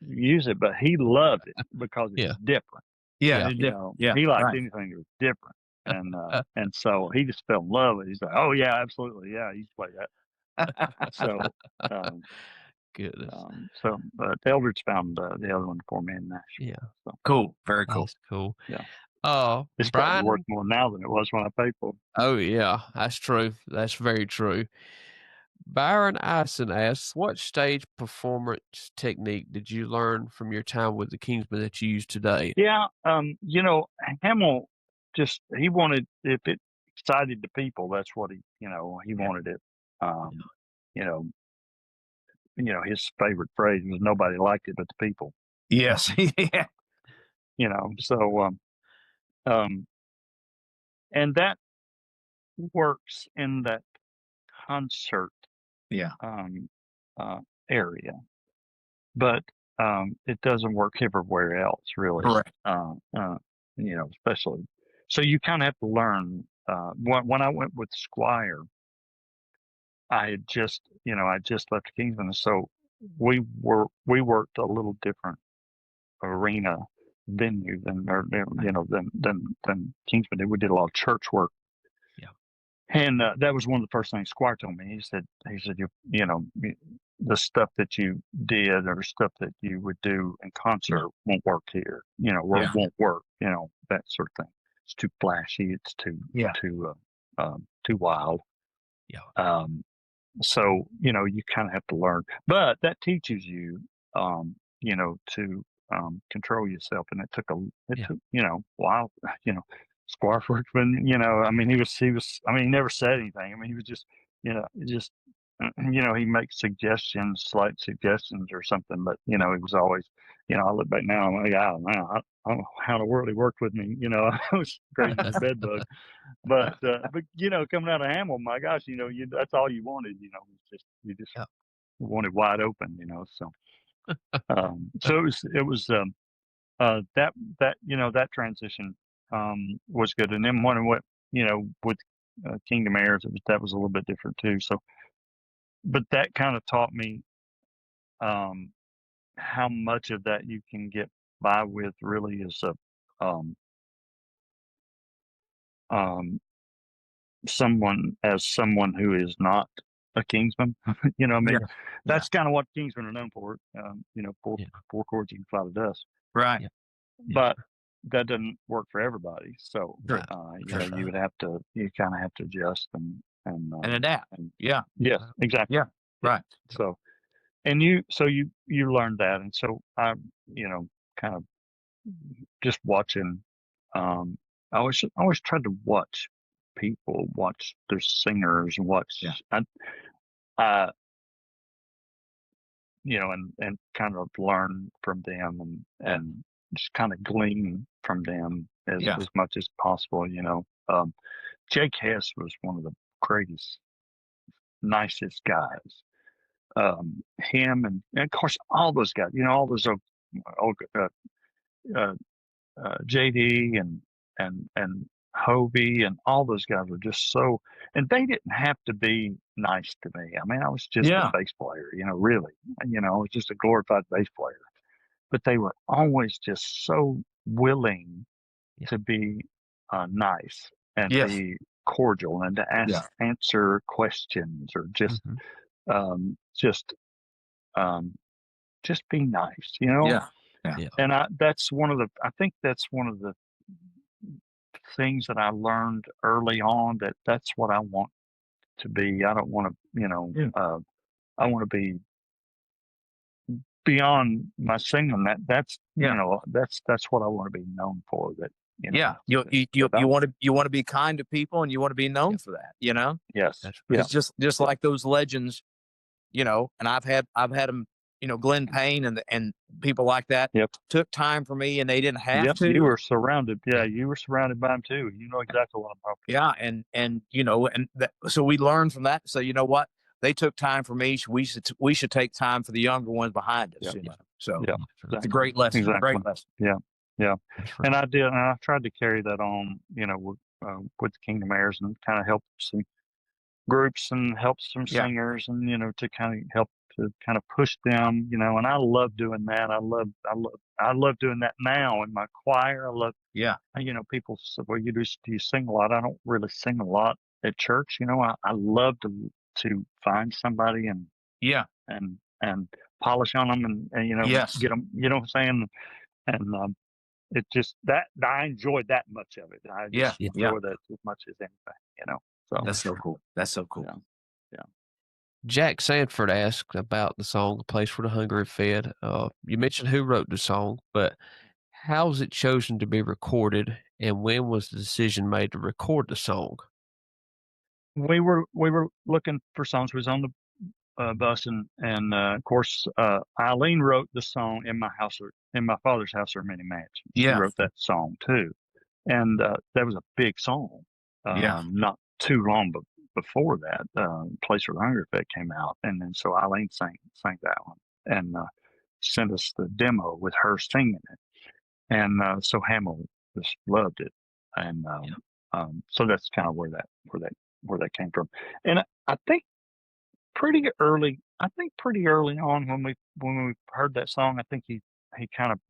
use it, but he loved it because it's different. Yeah. He liked anything that was different. And so he just fell in love with it. He's like, oh yeah, absolutely. Yeah, you play that. So goodness. But Eldridge found the other one for me in Nashville. Yeah. So. Cool. Very cool. That's cool. Yeah. Brian, It's probably worth more now than it was when I paid for it. Oh yeah, that's true. That's very true. Byron Eisen asks, what stage performance technique did you learn from your time with the Kingsmen that you use today? Yeah, Hamill he wanted, if it cited to people. That's what he wanted it. You know, his favorite phrase was nobody liked it but the people. Yes. Yeah. So and that works in that concert Yeah. area, but it doesn't work everywhere else, really. Correct. Especially. So you kind of have to learn. When I went with Squire, I had just left Kingsman, so we worked a little different arena venue than Kingsman did. We did a lot of church work. And that was one of the first things Squire told me. He said, the stuff that you did or stuff that you would do in concert won't work here. Won't work. That sort of thing. It's too flashy. It's too wild. Yeah. So you kind of have to learn, but that teaches you, to control yourself. And it took a while. Squire Workman, he never said anything. He was just, he makes slight suggestions or something, but, he was always, I look back now, I'm like, I don't know how in the world he worked with me. I was crazy as a bed bug, but coming out of Hamill, my gosh, that's all you wanted, you just wanted wide open, so, so it was, that transition was good. And then with Kingdom Heirs, that was a little bit different too. So, but that kind of taught me how much of that you can get by with really is someone who is not a Kingsman. That's kind of what Kingsmen are known for. Four chords you can fly the dust. Right. Yeah. But that doesn't work for everybody. So, you kind of have to adjust and adapt. Yes, exactly. Yeah. Right. So, and you learned that. And so I, kind of just watching, I always tried to watch people, watch their singers, and kind of learn from them and just kind of glean from them as much as possible. Jake Hess was one of the greatest, nicest guys. Him and of course all those guys, all those JD and Hovey and all those guys were just so, and they didn't have to be nice to me. I was just a bass player, really, I was just a glorified bass player, but they were always just so willing to be nice and be cordial and to answer questions or just, just be nice, Yeah. And I think that's one of the things that I learned early on, that's what I want to be. I don't want to, I want to be beyond my singing. That's what I want to be known for. That you want to be kind to people and you want to be known for that. Yes, it's just like those legends, and I've had them. Glenn Payne and people like that took time for me and they didn't have to. You were surrounded. Yeah, you were surrounded by them too. You know exactly what I'm talking about. Yeah, so we learned from that. So you know what? They took time for me. We should take time for the younger ones behind us. So it's a great lesson. Exactly. Great lesson. Yeah. Right. And I did, and I tried to carry that on, with Kingdom Heirs and kind of help some groups and help some singers and to kind of help to kind of push them, and I love doing that. I love doing that now in my choir. I love, people say, well, do you sing a lot? I don't really sing a lot at church. I love to find somebody and polish on them and get them, what I'm saying? And it just that I enjoyed that much of it. I just enjoy that as much as anything, So that's so cool. That's so cool. Yeah. Jack Sanford asked about the song "A Place for the Hungry Fed." You mentioned who wrote the song, but how was it chosen to be recorded, and when was the decision made to record the song? we were looking for songs. We was on the bus, and of course, Eileen wrote the song "In My Father's House Are Many Mansions." She wrote that song too, and that was a big song. Not too long before that, "Place Where the Hunger Effect" came out, and then so Eileen sang that one, and sent us the demo with her singing it, and so Hamill just loved it, and so that's kind of where that came from, and I think pretty early on when we heard that song, I think he kind of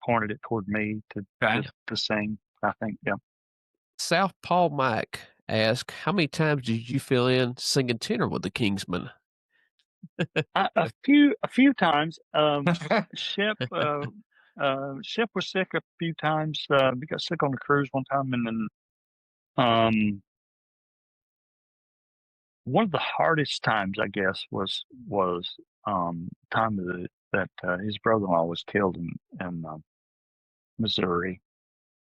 pointed it toward me to sing. I think, yeah. Southpaw Mike asked, "How many times did you fill in singing tenor with the Kingsmen?" A few times. Shep was sick a few times. We got sick on the cruise one time, and then one of the hardest times, I guess, was time that his brother-in-law was killed in Missouri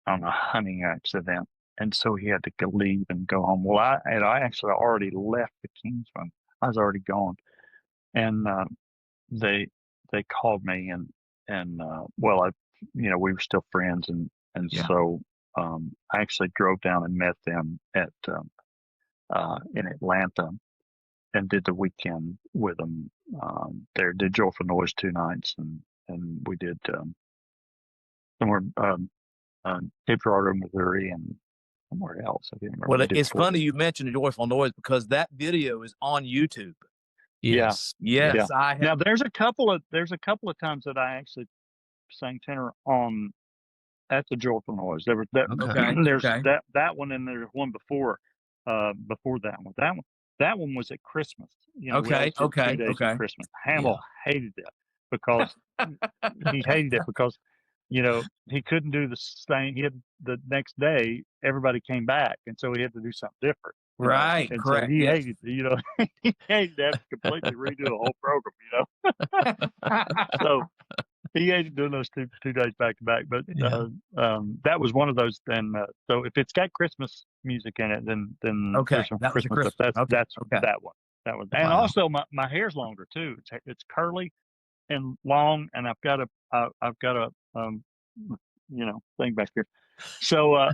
on a hunting accident, and so he had to leave and go home. Well, I actually already left the Kingsmen. I was already gone, and they called me, and well, we were still friends, and so I actually drove down and met them at in Atlanta, and did the weekend with them there. Did Joyful Noise 2 nights, and we did somewhere Cape Girardeau, Missouri, and somewhere else. I can't remember. Well, it's funny you mentioned Joyful Noise, because that video is on YouTube. Yes. I have. Now there's a couple of times that I actually sang tenor at the Joyful Noise. There was that. There's that one, and there's one before that one. That one was at Christmas. 2 days at Christmas. Hamill hated that because he hated it because he couldn't do the same. He had the next day everybody came back, and so he had to do something different. Right, and correct. So he hated, he hated to have to completely redo the whole program. So he hated doing those two days back to back. But that was one of those. Then so if it's got Christmas music in it, then there's some Christmas. That's that one. That one. And also my hair's longer too. It's curly and long, and I've got a thing back here. So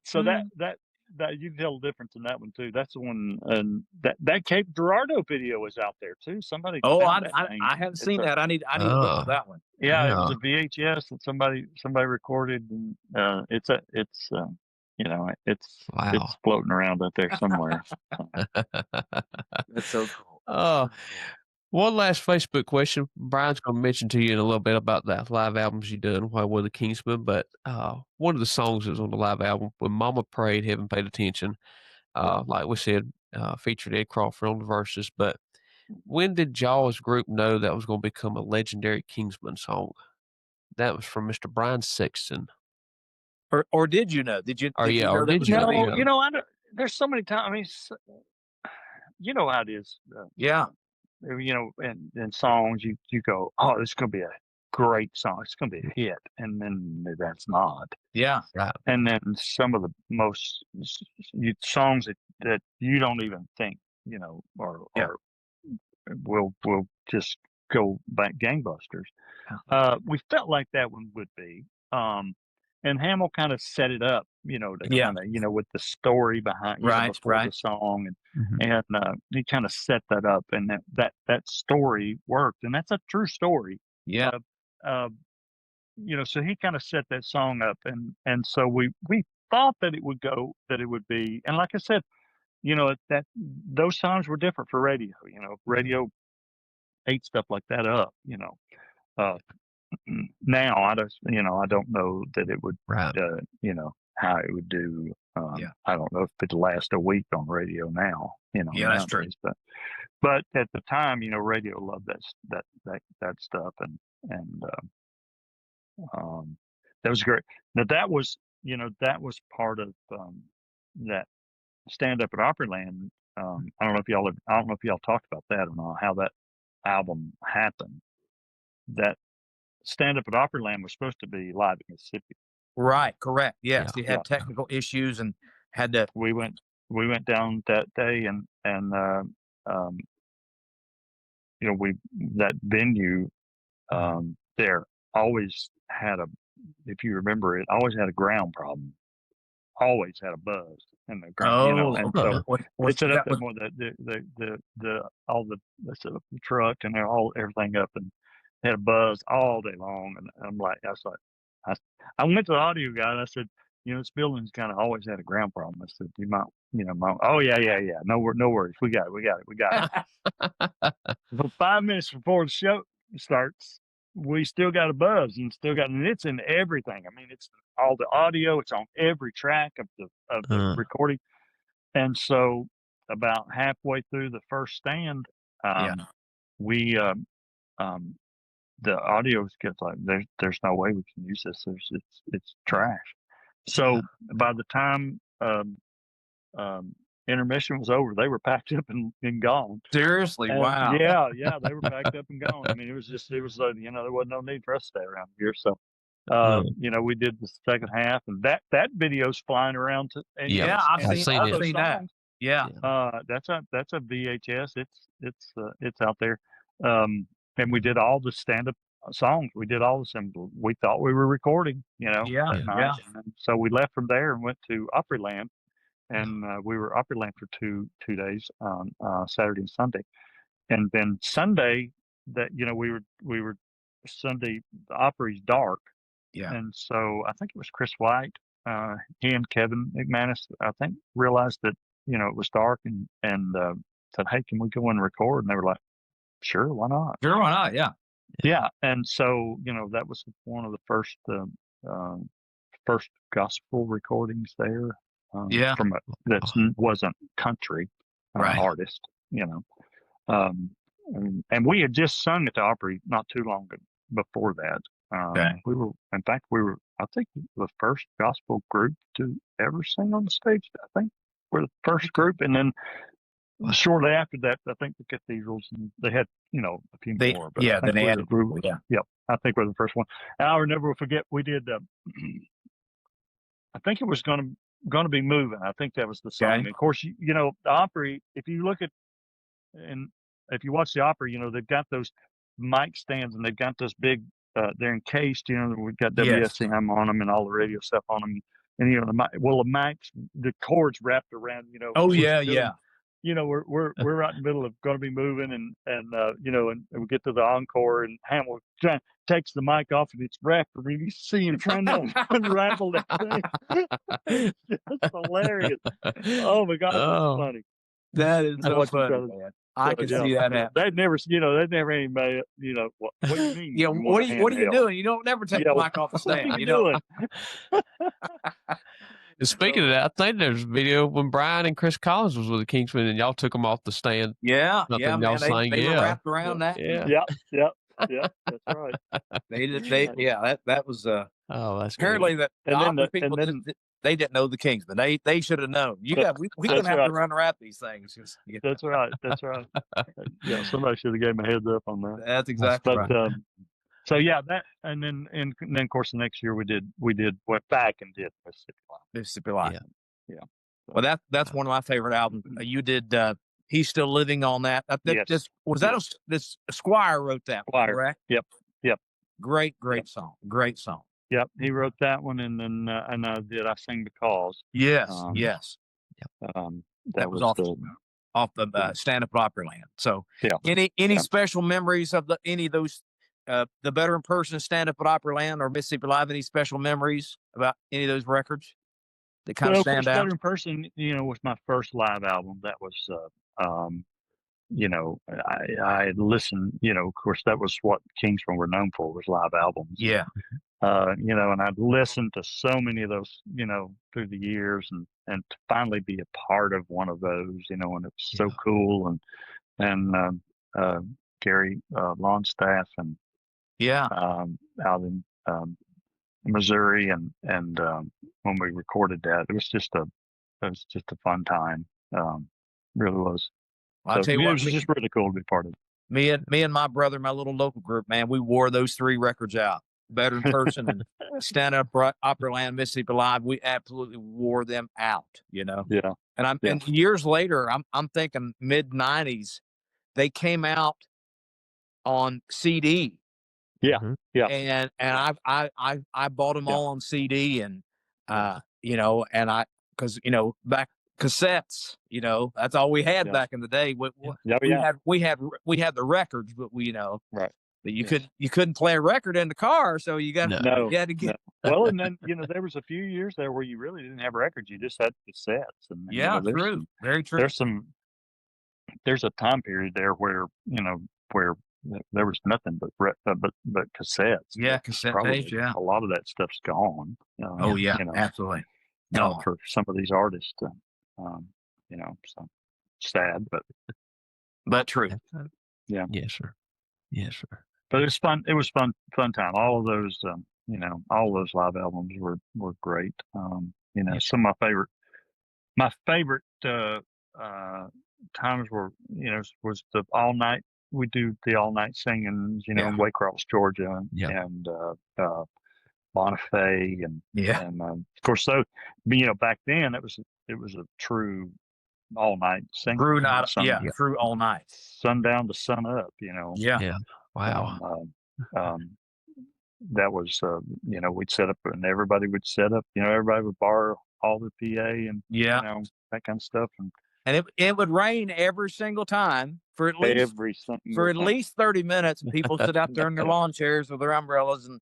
so that you can tell the difference in that one too. That's the one, and that Cape Girardeau video is out there too. Somebody. I haven't seen that. I need to look for that one. Yeah, it was a VHS that somebody recorded, and it's floating around out there somewhere. That's so cool. One last Facebook question. Brian's going to mention to you in a little bit about the live albums you done while with the Kingsmen, but one of the songs that was on the live album, "When Mama Prayed, Heaven Paid Attention," like we said, featured Ed Crawford on the verses. But when did y'all as a group know that was going to become a legendary Kingsmen song? That was from Mr. Brian Sexton. Or did you know? Did you? Or did yeah, you or know did you? No, I don't, there's so many times. I mean, you know how it is. In songs, you go, oh, this is going to be a great song. It's going to be a hit. And then that's not. Yeah. Right. And then some of the most songs that you don't even think, will just go back gangbusters. We felt like that one would be. And Hamill kind of set it up, with the story behind, before the song, and he kind of set that up, and that story worked, and that's a true story. Yeah. So he kind of set that song up, and so we thought that it would be, and like I said, that those songs were different for radio. Radio ate stuff like that up. Now I don't know that it would, how it would do. I don't know if it'd last a week on radio now. That's true. But at the time, radio loved that stuff, and that was great. Now that was part of that Stand Up at Opryland. I don't know if y'all talked about that or not. How that album happened. That Stand Up at Opryland was supposed to be live in Mississippi, Right. Correct. Yes. Yeah. You had technical issues and had to. We went down that day, and that venue there always had if you remember, it always had a ground problem. Always had a buzz in the ground, and okay. so they set up that more all the they set up the truck and everything up, and they had a buzz all day long. And I went to the audio guy and I said, this building's kind of always had a ground problem. I said, you might, oh yeah. No worries. We got it. For 5 minutes before the show starts, we still got a buzz and it's in everything. I mean, it's all the audio, it's on every track of the recording. And so about halfway through the first stand, we, the audio gets like, there's no way we can use this. It's trash. So by the time, intermission was over, they were packed up and gone. Seriously? Wow. Yeah, they were packed up and gone. I mean, it was there wasn't no need for us to stay around here. So, we did the second half, and that video's flying around. I've seen that. Yeah. That's a VHS. It's out there. And we did all the stand-up songs. We did all the we thought we were recording, that night. And so we left from there and went to Opryland. And we were Opryland for two days on Saturday and Sunday, and then Sunday that we were Sunday, the Opry's dark, and so I think it was Chris White, he and Kevin McManus, I think, realized that it was dark and said, hey, can we go in and record? And they were like, sure, why not? Sure, why not? Yeah. And so that was one of the first gospel recordings there. From wasn't country artist, and we had just sung at the Opry not too long before that. I think the first gospel group to ever sing on the stage. I think we're the first group, and then shortly after that, I think the Cathedrals, and they had a few more. But then they had a group. I think we're the first one. And I'll never forget, we did. I think it was going to be moving. I think that was the song. Okay. Of course, the Opry, if you look at, and if you watch the Opry, they've got those mic stands and they've got those big, they're encased, we've got WSCM on them and all the radio stuff on them. And, the mics, the cords wrapped around, Oh, yeah. We're right in the middle of going to be moving and we get to the encore and Hamill takes the mic off and it's wrapped. I mean, you see him trying to unravel that thing. It's hilarious. Oh my God, that's funny. That is so funny, man. I can see that happen. They've never even made it, what do you mean? Yeah, what are you doing? You don't never take the mic off the stand. What are you doing? And speaking of that, I think there's a video when Brian and Chris Collins was with the Kingsmen and y'all took them off the stand. Yeah, man, y'all sang. They were wrapped around that. Yeah, that's right. That was that's apparently good. That people they didn't know the Kingsmen. They should have known. We didn't have to run around these things. That's right. Yeah, somebody should have gave me a heads up on that. That's exactly right. So that, and then of course the next year went back and did Mississippi Live. Yeah. Well, that's one of my favorite albums. You did He's Still Living on that. Yes. This Squire wrote that one, correct? Yep. Great song. Great song. Yep, he wrote that one, and then I Sing the Cause. Yes. That was off the stand up at Opryland. So any special memories of any of those? The Better in Person stand up at Opryland or Mississippi Live, any special memories about any of those records that kind of stand out? Better in Person, was my first live album. That was, I listened, of course, that was what Kingsmen were known for, was live albums. Yeah. And I'd listened to so many of those, through the years, and to finally be a part of one of those, and it was so cool. And Gary Longstaff and out in Missouri, and when we recorded that, it was just a fun time. Really was. Well, I'll tell you what, it was just really cool to be part of it. Me and my brother, my little local group, man, we wore those 3 records out. Better in person and Stand Up Opryland, Mississippi Live. We absolutely wore them out, you know. Yeah. And and years later, I'm thinking mid '90s, they came out on CD. Yeah. Mhm. Yeah. And I bought them all on CD, and you know, and because you know, back cassettes, you know, that's all we had back in the day. We had the records, but we, you know, Right. but you couldn't play a record in the car, so you got No. you had to get Well, and then, you know, there was a few years there where you really didn't have records, you just had cassettes, and you know, true, very true. There's a time period there where, you know, where there was nothing but cassettes. Yeah, But cassette probably tapes, yeah. a lot of that stuff's gone. Oh yeah, you know, absolutely. for some of these artists, you know, so sad, But true. yeah. Yes, sir. Yes, sir. But it was fun. It was fun time. All of those, you know, all those live albums were great. You know, some of my favorite times were, you know, was the all night. We do the all night singing, you know, in Waycross, Georgia, and Bonifay, and of course, so you know, back then it was a true all night singing. True all night, sundown to sun up. You know. Yeah. Wow. That was, you know, we'd set up and everybody would set up, you know, everybody would borrow all the PA and, you know, that kind of stuff. And it would rain every single time for at least 30 minutes. And people sit out there in their lawn chairs with their umbrellas and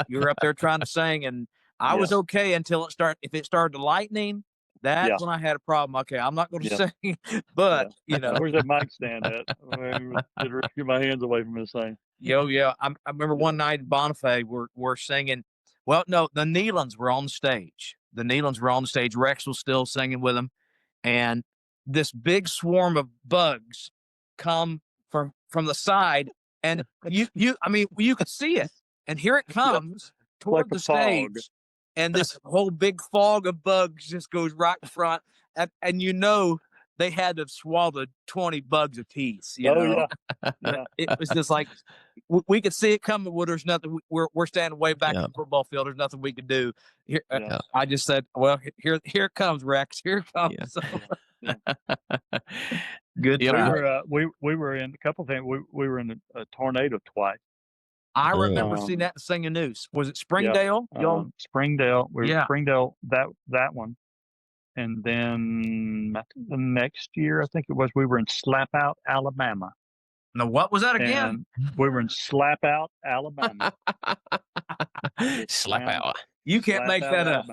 you're up there trying to sing. And I was okay until if it started lightning, that's when I had a problem. Okay, I'm not going to sing, but you know, where's that mic stand at? Get my hands away from this thing. I remember one night at Bonifay, we're singing. Well, no, the Nealons were on the stage. Rex was still singing with them, and this big swarm of bugs come from the side, and you could see it, and here it comes toward the stage. And this whole big fog of bugs just goes right in front. And you know, they had to have swallowed 20 bugs apiece. You know? Yeah. It was just like, we could see it coming. Well, there's nothing. We're standing way back in the football field. There's nothing we could do. Here, I just said, well, here it comes, Rex. Here it comes. Good. Yeah, we were in a couple of things. We were in a tornado twice. I remember seeing that in Singing News. Was it Springdale? Springdale. Springdale, that one. And then I think the next year, I think it was, we were in Slapout, Alabama. Now, what was that again? And we were in Slapout, Alabama. Slapout. You can't make that up.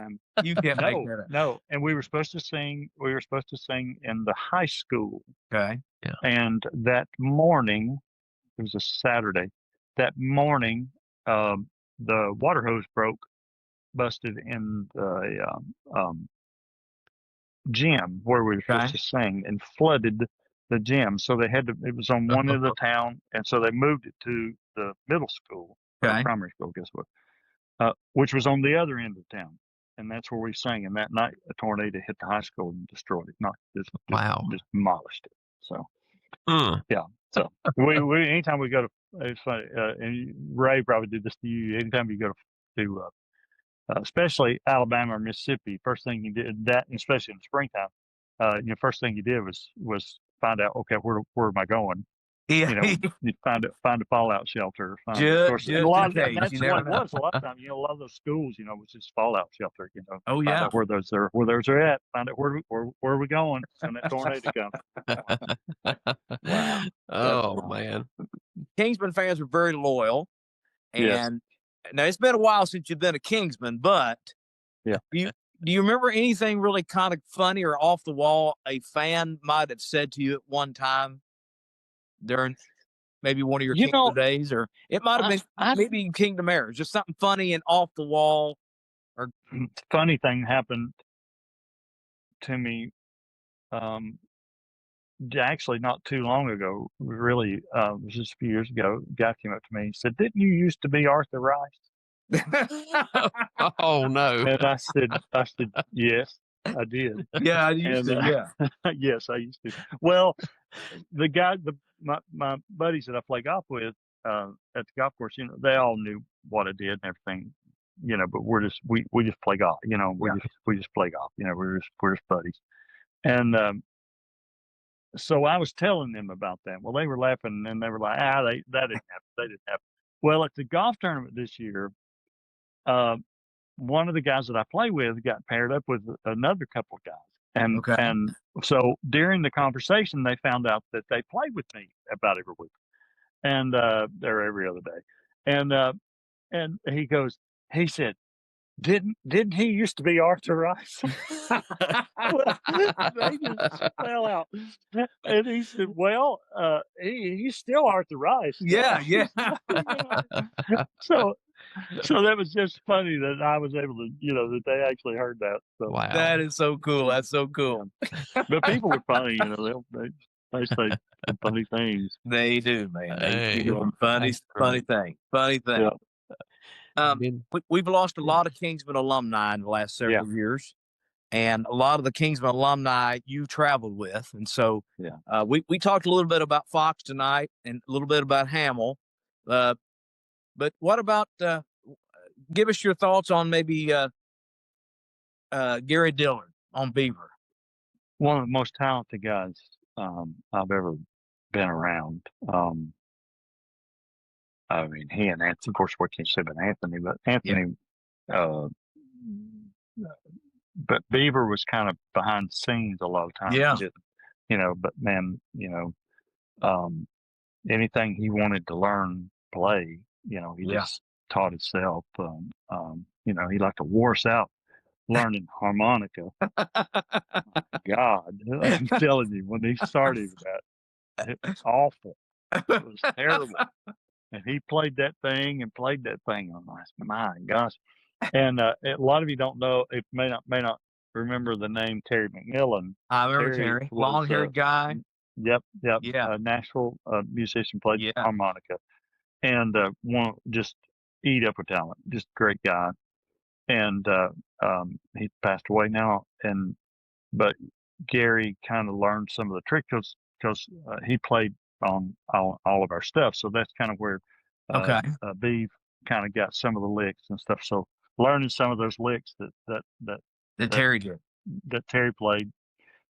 You can't make that up. No. And we were supposed to sing in the high school. Okay. Yeah. And that morning, it was a Saturday. That morning, the water hose busted in the gym where we were supposed to sing, and flooded the gym. So it was on one end of the town, and so they moved it to the middle school, primary school, guess what? Which was on the other end of town. And that's where we sang. And that night, a tornado hit the high school and destroyed it. Just demolished it. So, yeah. So we anytime we go to, it's funny, and Ray probably did this to you. Anytime you go to especially Alabama or Mississippi, first thing you did that, especially in the springtime, first thing you did was find out, okay, where am I going? Yeah. You find a fallout shelter. Of course, a lot of that's what it was. A lot of times, a lot of those schools, was just fallout shelter. Oh yeah. Find out where those are at. Find out where are we going when that tornado comes. Wow. Oh man. Kingsman fans are very loyal, and now it's been a while since you've been a Kingsman, but do you remember anything really kind of funny or off the wall a fan might have said to you at one time during maybe one of your Kingdom days, or it might have been maybe Kingdom Airs, just something funny and off the wall? Or funny thing happened to me, actually not too long ago. Really, it was just a few years ago. A guy came up to me and said, "Didn't you used to be Arthur Rice?" Oh no! And I said, yes, I did. Yeah, I used to. Yeah, yes, I used to. Well, the guy, my buddies that I play golf with, at the golf course, they all knew what I did and everything, but we just play golf, we just play golf, we're just buddies. And so I was telling them about that. Well, they were laughing and they were like, that didn't happen. They didn't happen. Well, at the golf tournament this year, one of the guys that I play with got paired up with another couple of guys. And so during the conversation, they found out that they played with me about every week, and or every other day. And he said, didn't he used to be Arthur Rice? Well, they just fell out. And he said, well, he's still Arthur Rice. Yeah. So that was just funny that I was able to, that they actually heard that. So Wow. That is so cool. That's so cool. But people were funny, they say some funny things. They do, man. They do Hey, funny thing. Yeah. We've lost a lot of Kingsman alumni in the last several years, and a lot of the Kingsman alumni you traveled with. And so we talked a little bit about Fox tonight and a little bit about Hamill. But what about, give us your thoughts on maybe Gary Dillard on Beaver. One of the most talented guys I've ever been around. I mean, he and Anthony, of course, what can you say about Anthony? But Anthony, but Beaver was kind of behind the scenes a lot of times. Yeah. But man, anything he wanted to learn, play, he just taught himself. He liked to wore us out learning harmonica. God, I'm telling you, when he started that, it was awful. It was terrible. And he played that thing. And I said, my gosh. And a lot of you don't know, it may not remember the name Terry McMillan. I remember Terry, long-haired guy. Yep. Yeah. Nashville musician, played harmonica, and one just eat up with talent, just great guy. And he passed away now. But Gary kind of learned some of the tricks because he played on all of our stuff. So that's kind of where Beav kind of got some of the licks and stuff. So learning some of those licks that Terry did, that Terry played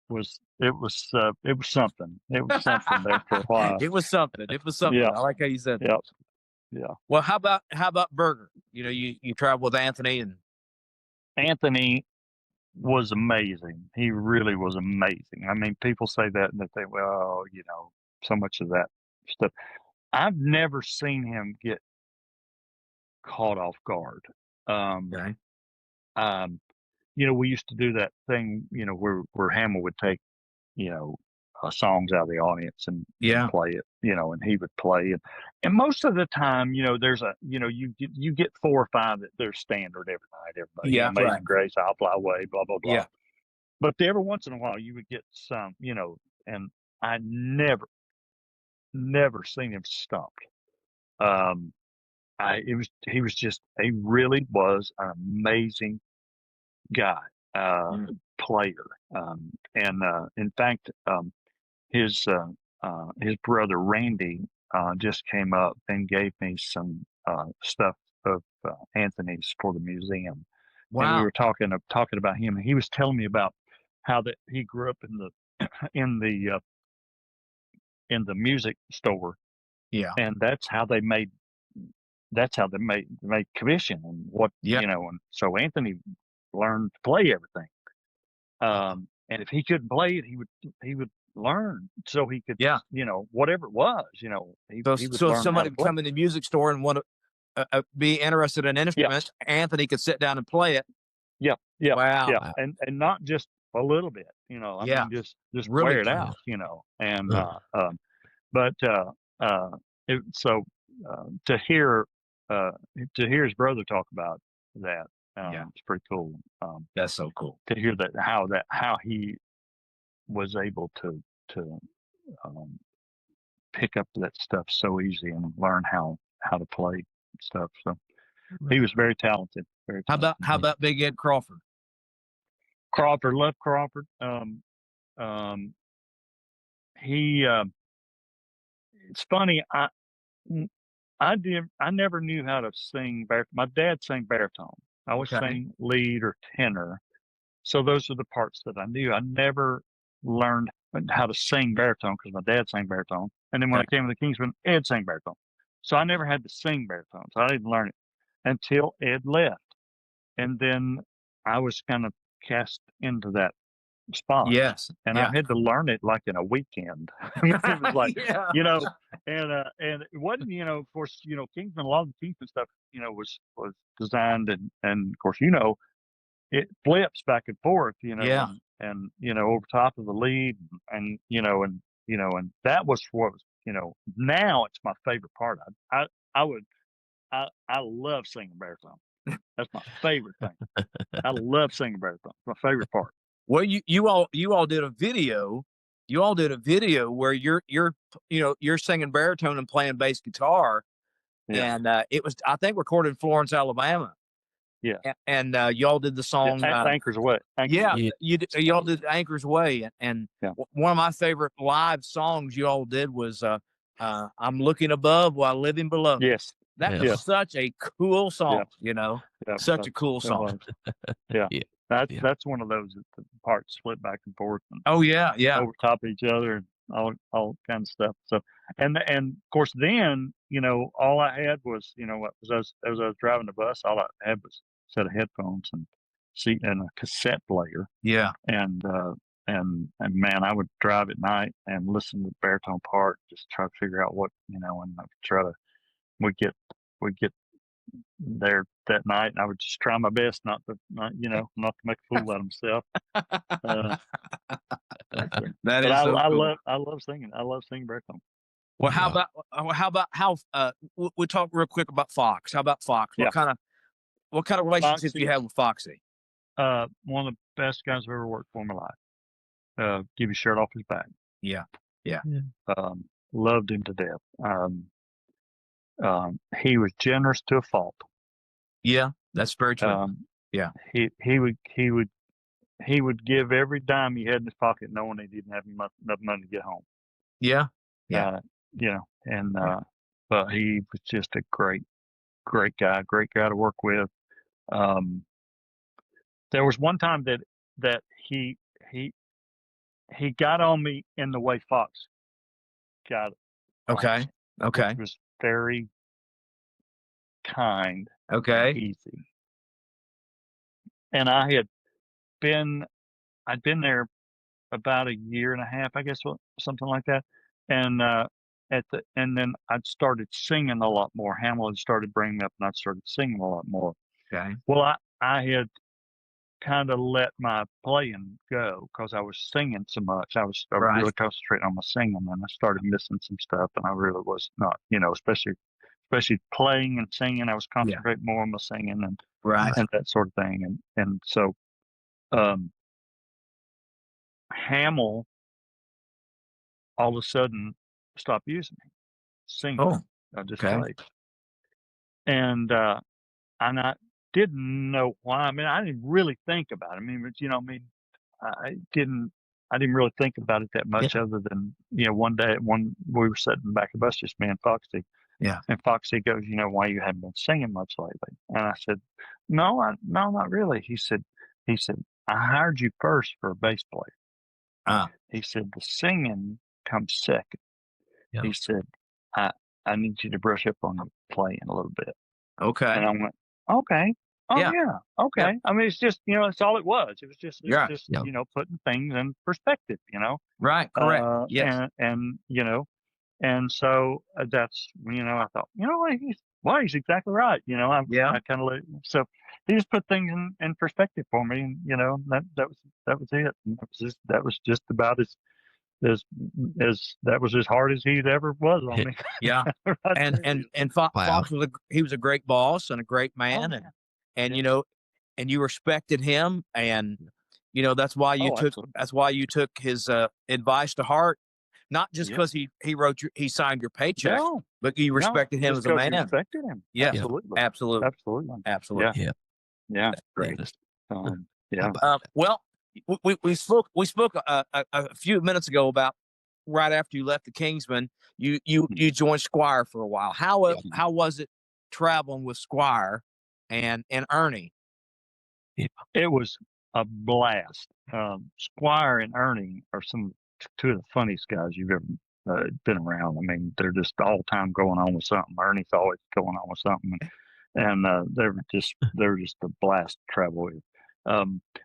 was something. It was something there for a while. It was something. Yeah. I like how you said that. Yeah. Well, how about Berger? You travel with Anthony, and Anthony was amazing. He really was amazing. I mean, people say that and they think, well, so much of that stuff. I've never seen him get caught off guard. We used to do that thing, where Hamill would take, songs out of the audience and play it, and he would play it. And most of the time, there's you get 4 or 5 that they're standard every night. Everybody, Amazing Grace, I'll Fly Away, blah blah blah. Yeah. But every once in a while, you would get some, and I never seen him stopped. He really was an amazing guy, player. And in fact, his brother Randy just came up and gave me some stuff of Anthony's for the museum. Wow. And we were talking about him, and he was telling me about how that he grew up in the music store. Yeah. And that's how they made commission and what, and so Anthony learned to play everything. And if he couldn't play it, he would learn so he could, whatever it was, he would so learn if somebody would come in the music store and want to be interested in an instrument, Anthony could sit down and play it. Yeah. Wow. Yeah. And not just a little bit, I mean, just really wear it out, and, to hear his brother talk about that, it's pretty cool. That's so cool to hear how he was able to pick up that stuff so easy and learn how to play stuff. So he was very talented. Very talented. How about Big Ed Crawford? Love Crawford. He it's funny. I never knew how to sing baritone. My dad sang baritone. I always Okay. sang lead or tenor. So those are the parts that I knew. I never learned how to sing baritone because my dad sang baritone. And then when I came to the Kingsmen, Ed sang baritone. So I never had to sing baritone. So I didn't learn it until Ed left. And then I was kind of cast into that spot. Yes. And I had to learn it like in a weekend. I mean, it was like, Yeah. you know, and it wasn't, you know, of course, you know, Kingsman, a lot of the Kingsman stuff, you know, was designed and of course, you know, it flips back and forth, you know, Yeah. and you know, over top of the lead and that was what was, you know, now it's my favorite part. I love singing baritone. That's my favorite thing. I love singing baritone. It's my favorite part. Well, you all did a video. You all did a video where you're singing baritone and playing bass guitar, Yeah. and it was, I think, recorded in Florence, Alabama. Yeah. And y'all did the song Anchors Away. y'all did Anchors Way, and Yeah. one of my favorite live songs you all did was I'm Looking Above While Living Below. Yes. That Yeah. was such a cool song, you know. Yeah, Such a cool song. Yeah. Yeah. That's one of those that the parts split back and forth and Oh yeah, yeah. over top of each other and all kind of stuff. So and of course then, you know, all I had was, you know, as I was driving the bus, all I had was a set of headphones and a cassette player. Yeah. And man, I would drive at night and listen to the baritone part, just try to figure out what, you know, and I would try to we'd get there that night, and I would just try my best not to make a fool out of myself. That is But so cool. I love singing. I love singing baritone. Well, how about we talk real quick about Fox. How about Fox? Yeah. What kind of relationships do you Foxy. have with Foxy? One of the best guys I've ever worked for in my life. Give his shirt off his back. Yeah. Loved him to death. He was generous to a fault. Yeah, that's very true. Yeah. He would give every dime he had in his pocket, knowing he didn't have enough money to get home. Yeah. You know, and but he was just a great guy to work with. There was one time that he got on me in the way Fox got it. Okay. Okay. Which was very kind. Okay. And easy. And I'd been there about a year and a half, I guess, something like that. And and then I'd started singing a lot more. Hamill had started bringing me up, and I'd started singing a lot more. Okay. Well, I had kind of let my playing go because I was singing so much. I was really concentrating on my singing, and I started missing some stuff, and I really was not, you know, especially playing and singing. I was concentrating more on my singing and that sort of thing. And so Hamill all of a sudden stopped using me singing. Oh, I just played. And I didn't know why. I mean, I didn't really think about it. I mean, but, you know, I didn't really think about it that much other than, you know, one day we were sitting back of the bus, just me and Foxy. Yeah. And Foxy goes, you know, why you haven't been singing much lately? And I said, no, not really. He said, I hired you first for a bass player. He said, the singing comes second. Yeah. He said, I need you to brush up on your playing a little bit. Okay. And I went, okay. Oh yeah. Okay. Yeah. I mean, it's just, you know, that's all it was. It was just, Yeah. you know, putting things in perspective, you know? Right. Correct. Yes. And, you know, and so that's, you know, I thought, you know what, he's exactly right. You know, I kind of so he just put things in perspective for me, and, you know, that was it. And that was just about as that was as hard as he ever was on me. Yeah. And Fox was a great boss and a great man, and you know, and you respected him, and you know that's why you took his advice to heart, not just because he signed your paycheck, but you respected him as a man. Respected him. Yeah. Absolutely. Yeah. Yeah. Great. Yeah. Well, we spoke a few minutes ago about right after you left the Kingsmen, you joined Squire for a while. How was it traveling with Squire and Ernie? It was a blast. Squire and Ernie are two of the funniest guys you've ever been around. I mean, they're just all the time going on with something. Ernie's always going on with something, and they were just a blast to travel with.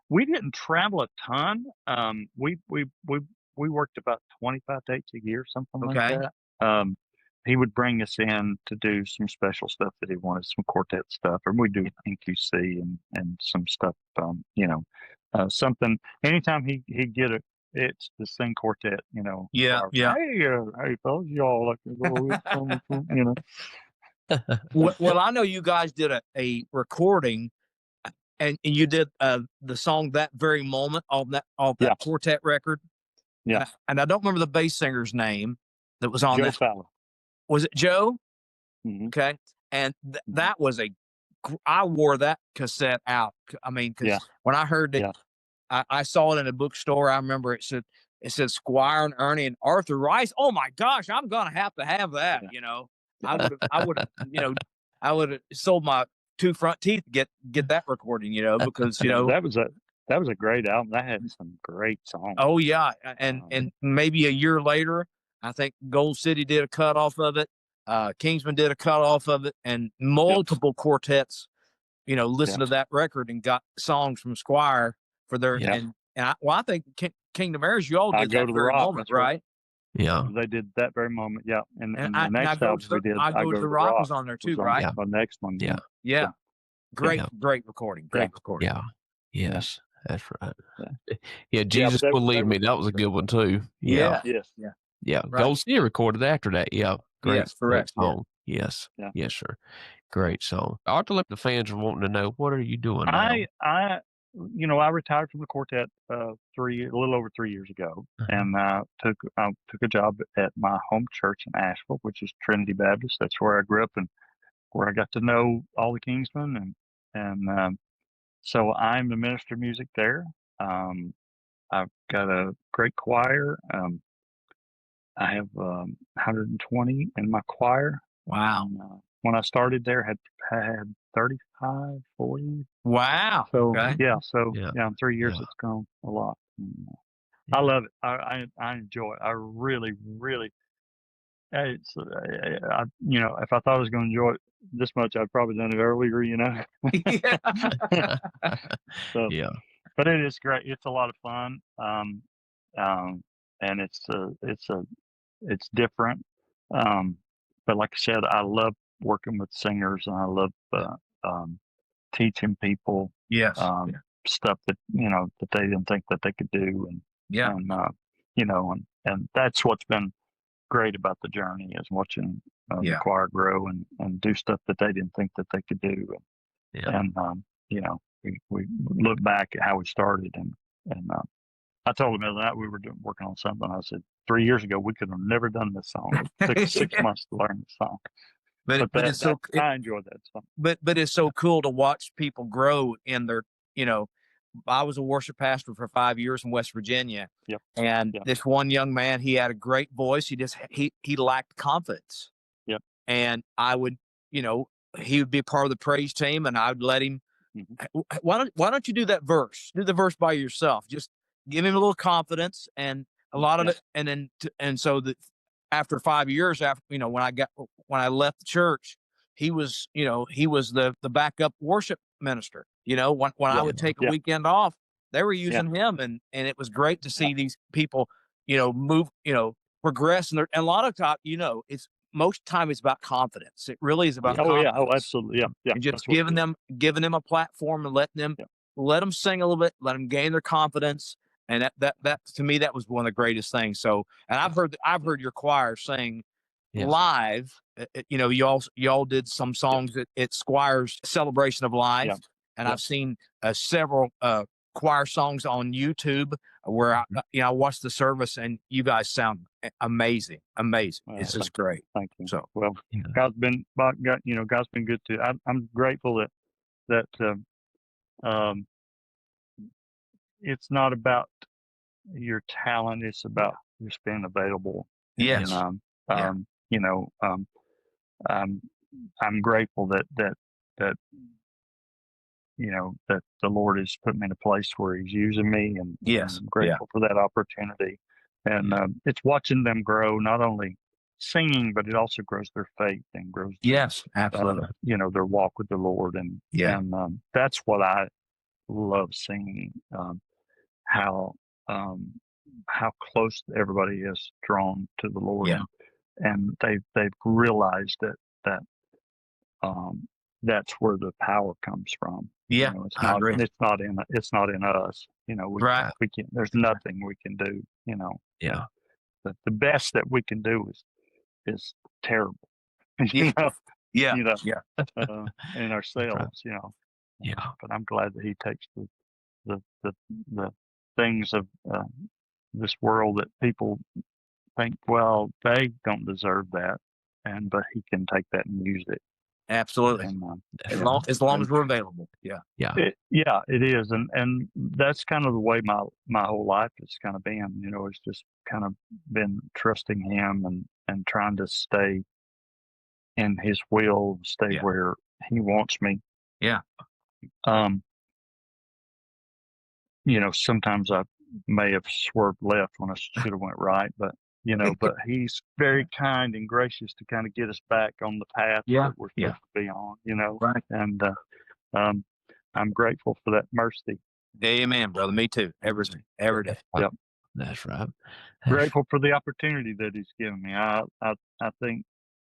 We didn't travel a ton. We worked about 25 dates a year, something like that. He would bring us in to do some special stuff that he wanted, some quartet stuff, or we do NQC and some stuff. Something. Anytime he'd get it's the sing quartet. Yeah. Hey, fellas, y'all like to go, Well, I know you guys did a recording, and you did the song "That Very Moment" on that quartet record. Yeah. And I don't remember the bass singer's name that was on Joe that. Fowler. Was it Joe? Mm-hmm. Okay. And that was I wore that cassette out. I mean, because when I heard it, I saw it in a bookstore. I remember it said Squire and Ernie and Arthur Rice. Oh my gosh, I'm gonna have to have that. I would have sold my 2 front teeth to get that recording. Because that was a great album. That had some great songs. Oh yeah, and maybe a year later, I think Gold City did a cut off of it. Kingsman did a cut off of it, and multiple quartets, listened to that record and got songs from Squire for their and I think Kingdom Heirs, you all did That Very Moment, right? Yeah, they did That Very Moment. Yeah, and the next album we did, I Go to the Rock was on there too, right? The next one. Yeah. Great recording. Great recording. Yeah. Yes, that's right. Yeah, Jesus Will Leave Me. That was a good one too. Yeah. Yes. Yeah. Right. Gold City recorded after that. Yeah. Great song. Yes. Yeah. Yes, sir. Great song. I ought to let the fans are wanting to know, what are you doing now? I retired from the quartet a little over 3 years ago, and took a job at my home church in Asheville, which is Trinity Baptist. That's where I grew up and where I got to know all the Kingsmen, and so I'm the minister of music there. I've got a great choir. I have 120 in my choir. Wow. When I started there, I had 35, 40. Wow. So in 3 years, it's grown a lot. And, I love it. I enjoy it. I really, really. It's if I thought I was going to enjoy it this much, I'd probably done it earlier. So, but it is great. It's a lot of fun. And it's different. But like I said, I love working with singers, and I love teaching people stuff that that they didn't think that they could do, and that's what's been great about the journey, is watching the choir grow and do stuff that they didn't think that they could do, and we look back at how we started, and I told them the other night we were working on something. I said 3 years ago we could have never done this song. It took 6 months to learn the song. But I enjoyed that song. But it's so cool to watch people grow in their. I was a worship pastor for 5 years in West Virginia, and this one young man, he had a great voice. He lacked confidence. Yep. And I would, he would be a part of the praise team, and I would let him. Why don't you do that verse? Do the verse by yourself. Just give him a little confidence, and a lot of it, and so that after 5 years, when I left the church, he was the backup worship minister. When I would take a weekend off, they were using him, and it was great to see these people, move, progress, and a lot of time, most time it's about confidence. It really is about confidence. Oh, absolutely, yeah. And just giving them a platform and letting them sing a little bit, let them gain their confidence. And that to me, that was one of the greatest things. So, and I've heard your choir sing live. Y'all did some songs at Squire's celebration of life, and I've seen several choir songs on YouTube where I watched the service, and you guys sound amazing. It's just great. Thank you. So, God's been good too. I'm grateful that it's not about your talent. It's about just being available. Yes. And, Yeah. you know, I'm grateful that you know, that the Lord has put me in a place where He's using me, and Yes. I'm grateful for that opportunity. And it's watching them grow, not only singing, but it also grows their faith and grows, Yes, absolutely. you know, their walk with the Lord. And that's what I love seeing, how close everybody is drawn to the Lord. Yeah. And they've realized that that's where the power comes from. Yeah, You know, it's I not agree. it's not in us. You know, we can there's nothing we can do, you know. Yeah. The best that we can do is terrible. Yeah. You know, Yeah. you know, Yeah. in ourselves, you know. Yeah. But I'm glad that He takes the things of this world that people think, well, they don't deserve that, but He can take that and use it. Absolutely. And, as long as we're available. Yeah. Yeah. It is, and that's kind of the way my whole life has kind of been. You know, it's just kind of been trusting Him and trying to stay in His will, stay where He wants me. Yeah. You know, sometimes I may have swerved left when I should have went right, but you know, but He's very kind and gracious to kind of get us back on the path that we're supposed to be on. You know, Right. And I'm grateful for that mercy. Amen, brother. Me too. Every day. Yep. That's right. Grateful for the opportunity that He's given me. I think,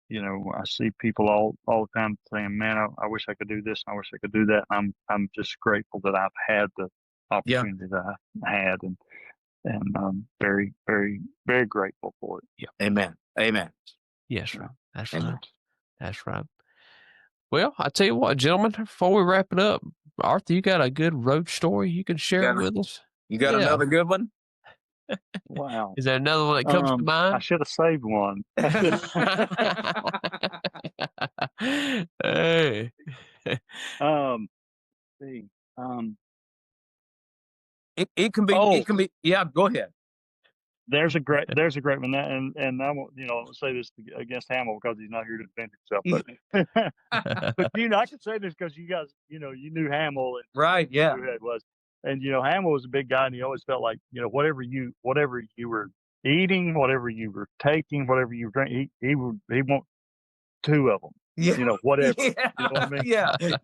you know, I see people all the time saying, "Man, I wish I could do this. And I wish I could do that." I'm just grateful that I've had the opportunity that I had, and very, very, very grateful for it. Yeah. Amen. Amen. Yes, right. That's Amen. right. That's right. Well, I tell you what, gentlemen, before we wrap it up, Arthur, you got a good road story you can share with us? You got another good one? Wow. Is there another one that comes to mind? I should have saved one. Hey. See, it can be. It can be. Yeah. Go ahead. There's a great one, and I won't, you know, say this against Hamill because he's not here to defend himself. But you know, I can say this because you guys, you know, you knew Hamill, and right? Yeah. Who it was, and you know, Hamill was a big guy, and he always felt like, you know, whatever you were eating, whatever you were taking, whatever you were drinking, he want two of them. Yeah. You know, whatever. You know what I mean? Yeah. You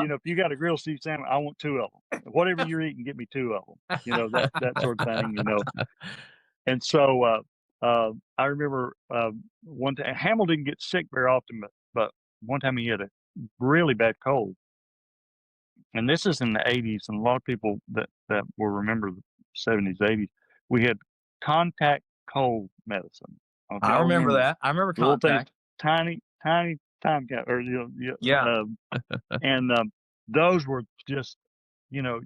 know, if you got a grilled seafood sandwich, I want two of them. Whatever you're eating, get me two of them. You know, that sort of thing. You know. And so I remember one time Hamill didn't get sick very often, but one time he had a really bad cold. And this is in the 80s, and a lot of people that will remember the 70s, 80s, we had contact cold medicine. Okay? I remember that. I remember contact. Tiny time cap, or and those were just, you know,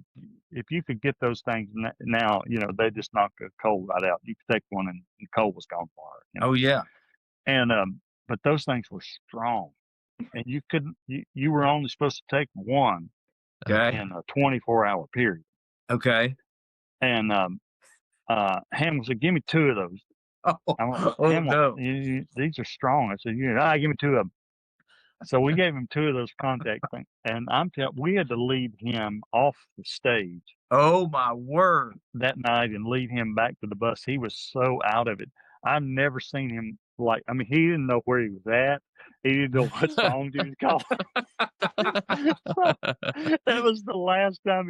if you could get those things now, you know, they just knock a cold right out. You could take one and the cold was gone for it. You know? Oh yeah. And but those things were strong, and you couldn't. You were only supposed to take one in a 24-hour period. Okay. And Ham said, "Give me two of those." No. These are strong. I said, "Yeah, give me two of them." So we gave him two of those contact things, and we had to lead him off the stage. Oh my word! That night and lead him back to the bus. He was so out of it. I've never seen him like. I mean, he didn't know where he was at. He didn't know what songs he was calling. That was the last time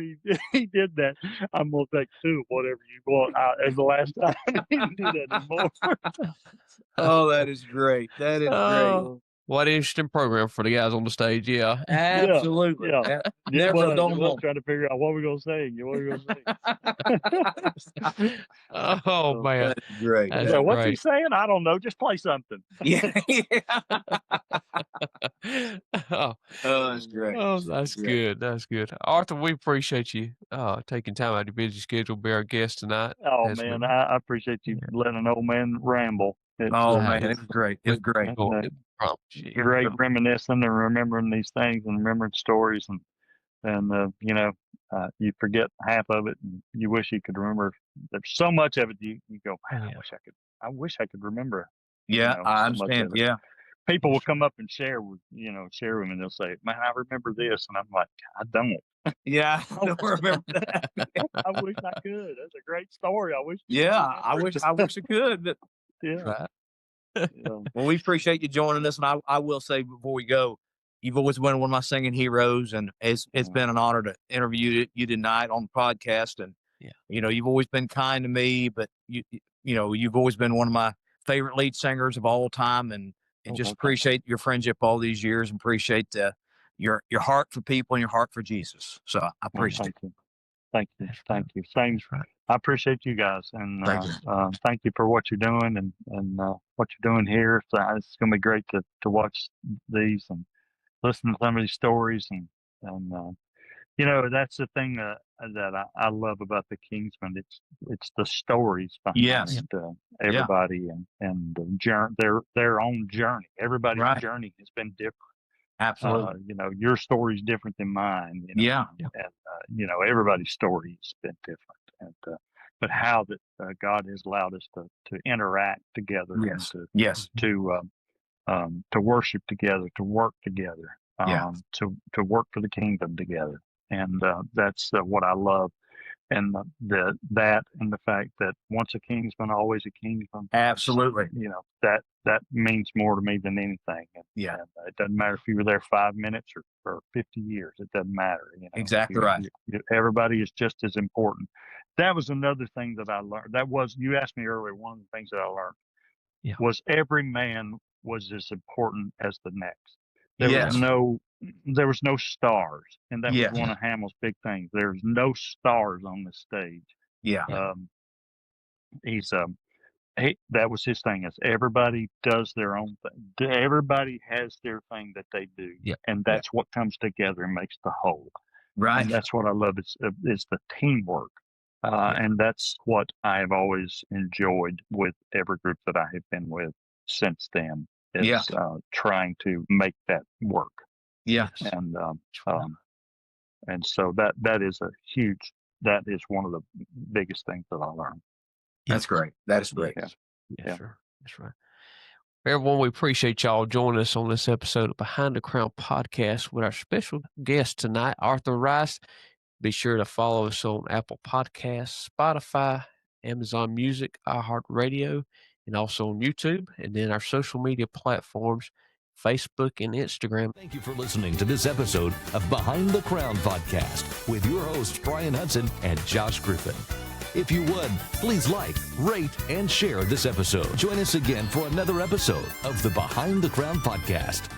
he did that. I'm gonna take two of whatever you want. As the last time he didn't do that anymore. Oh, that is great. That is great. What an interesting program for the guys on the stage. Yeah. Absolutely. Yeah. Never a dull moment. Trying to figure out what we're going to sing. What we're going to sing. Oh, man. That's great. So what's he saying? I don't know. Just play something. Yeah. Oh, that's great. Oh, that's good. That's good. Arthur, we appreciate you taking time out of your busy schedule to be our guest tonight. Oh, man. I appreciate you letting an old man ramble. Man, it was great. It was great. Great reminiscing and remembering these things and remembering stories, and you forget half of it, and you wish you could remember. There's so much of it. You go, man, Yeah. I wish I could remember. Yeah, I so much understand. of it. Yeah. People will come up and share with me, and they'll say, "Man, I remember this," and I'm like, "I don't." Yeah, I don't remember that. I wish I could. That's a great story. I wish. You could Yeah, remember I wish I could. But, Yeah. Right. Yeah. well, we appreciate you joining us, and I will say before we go, you've always been one of my singing heroes, and it's been an honor to interview you tonight on the podcast. And Yeah. you've always been kind to me, but you've always been one of my favorite lead singers of all time, and just appreciate your friendship all these years, and appreciate your heart for people and your heart for Jesus. So I appreciate it. Thank you. Same. Right. I appreciate you guys, and Thank you. thank you for what you're doing and what you're doing here. So it's going to be great to watch these and listen to some of these stories, and that's the thing that I love about the Kingsmen. It's the stories behind everybody and the journey, their own journey. Everybody's journey has been different. Absolutely. Your story's different than mine. And everybody's story has been different. And but how that God has allowed us to interact together, Yes. and to worship together, to work together, to work for the kingdom together, and that's what I love. And that and the fact that once a Kingsman, always a Kingsman. Absolutely. That means more to me than anything. And it doesn't matter if you were there 5 minutes or 50 years. It doesn't matter. Exactly right. Everybody is just as important. That was another thing that I learned. You asked me earlier, one of the things that I learned was every man was as important as the next. There was no stars, and that was one of Hamill's big things. There's no stars on the stage. That was his thing. Is everybody does their own thing. Everybody has their thing that they do, and that's what comes together and makes the whole. Right. And that's what I love. It's the teamwork, and that's what I've always enjoyed with every group that I have been with since then. Is trying to make that work. Yes. And so that is one of the biggest things that I learned. That's great. That is great. Yeah. Sure. That's right. Everyone, we appreciate y'all joining us on this episode of Behind the Crown podcast with our special guest tonight, Arthur Rice. Be sure to follow us on Apple Podcasts, Spotify, Amazon Music, iHeartRadio, and also on YouTube, and then our social media platforms, Facebook and Instagram. Thank you for listening to this episode of Behind the Crown podcast with your hosts, Brian Hudson and Josh Griffin. If you would, please like, rate, and share this episode. Join us again for another episode of the Behind the Crown podcast.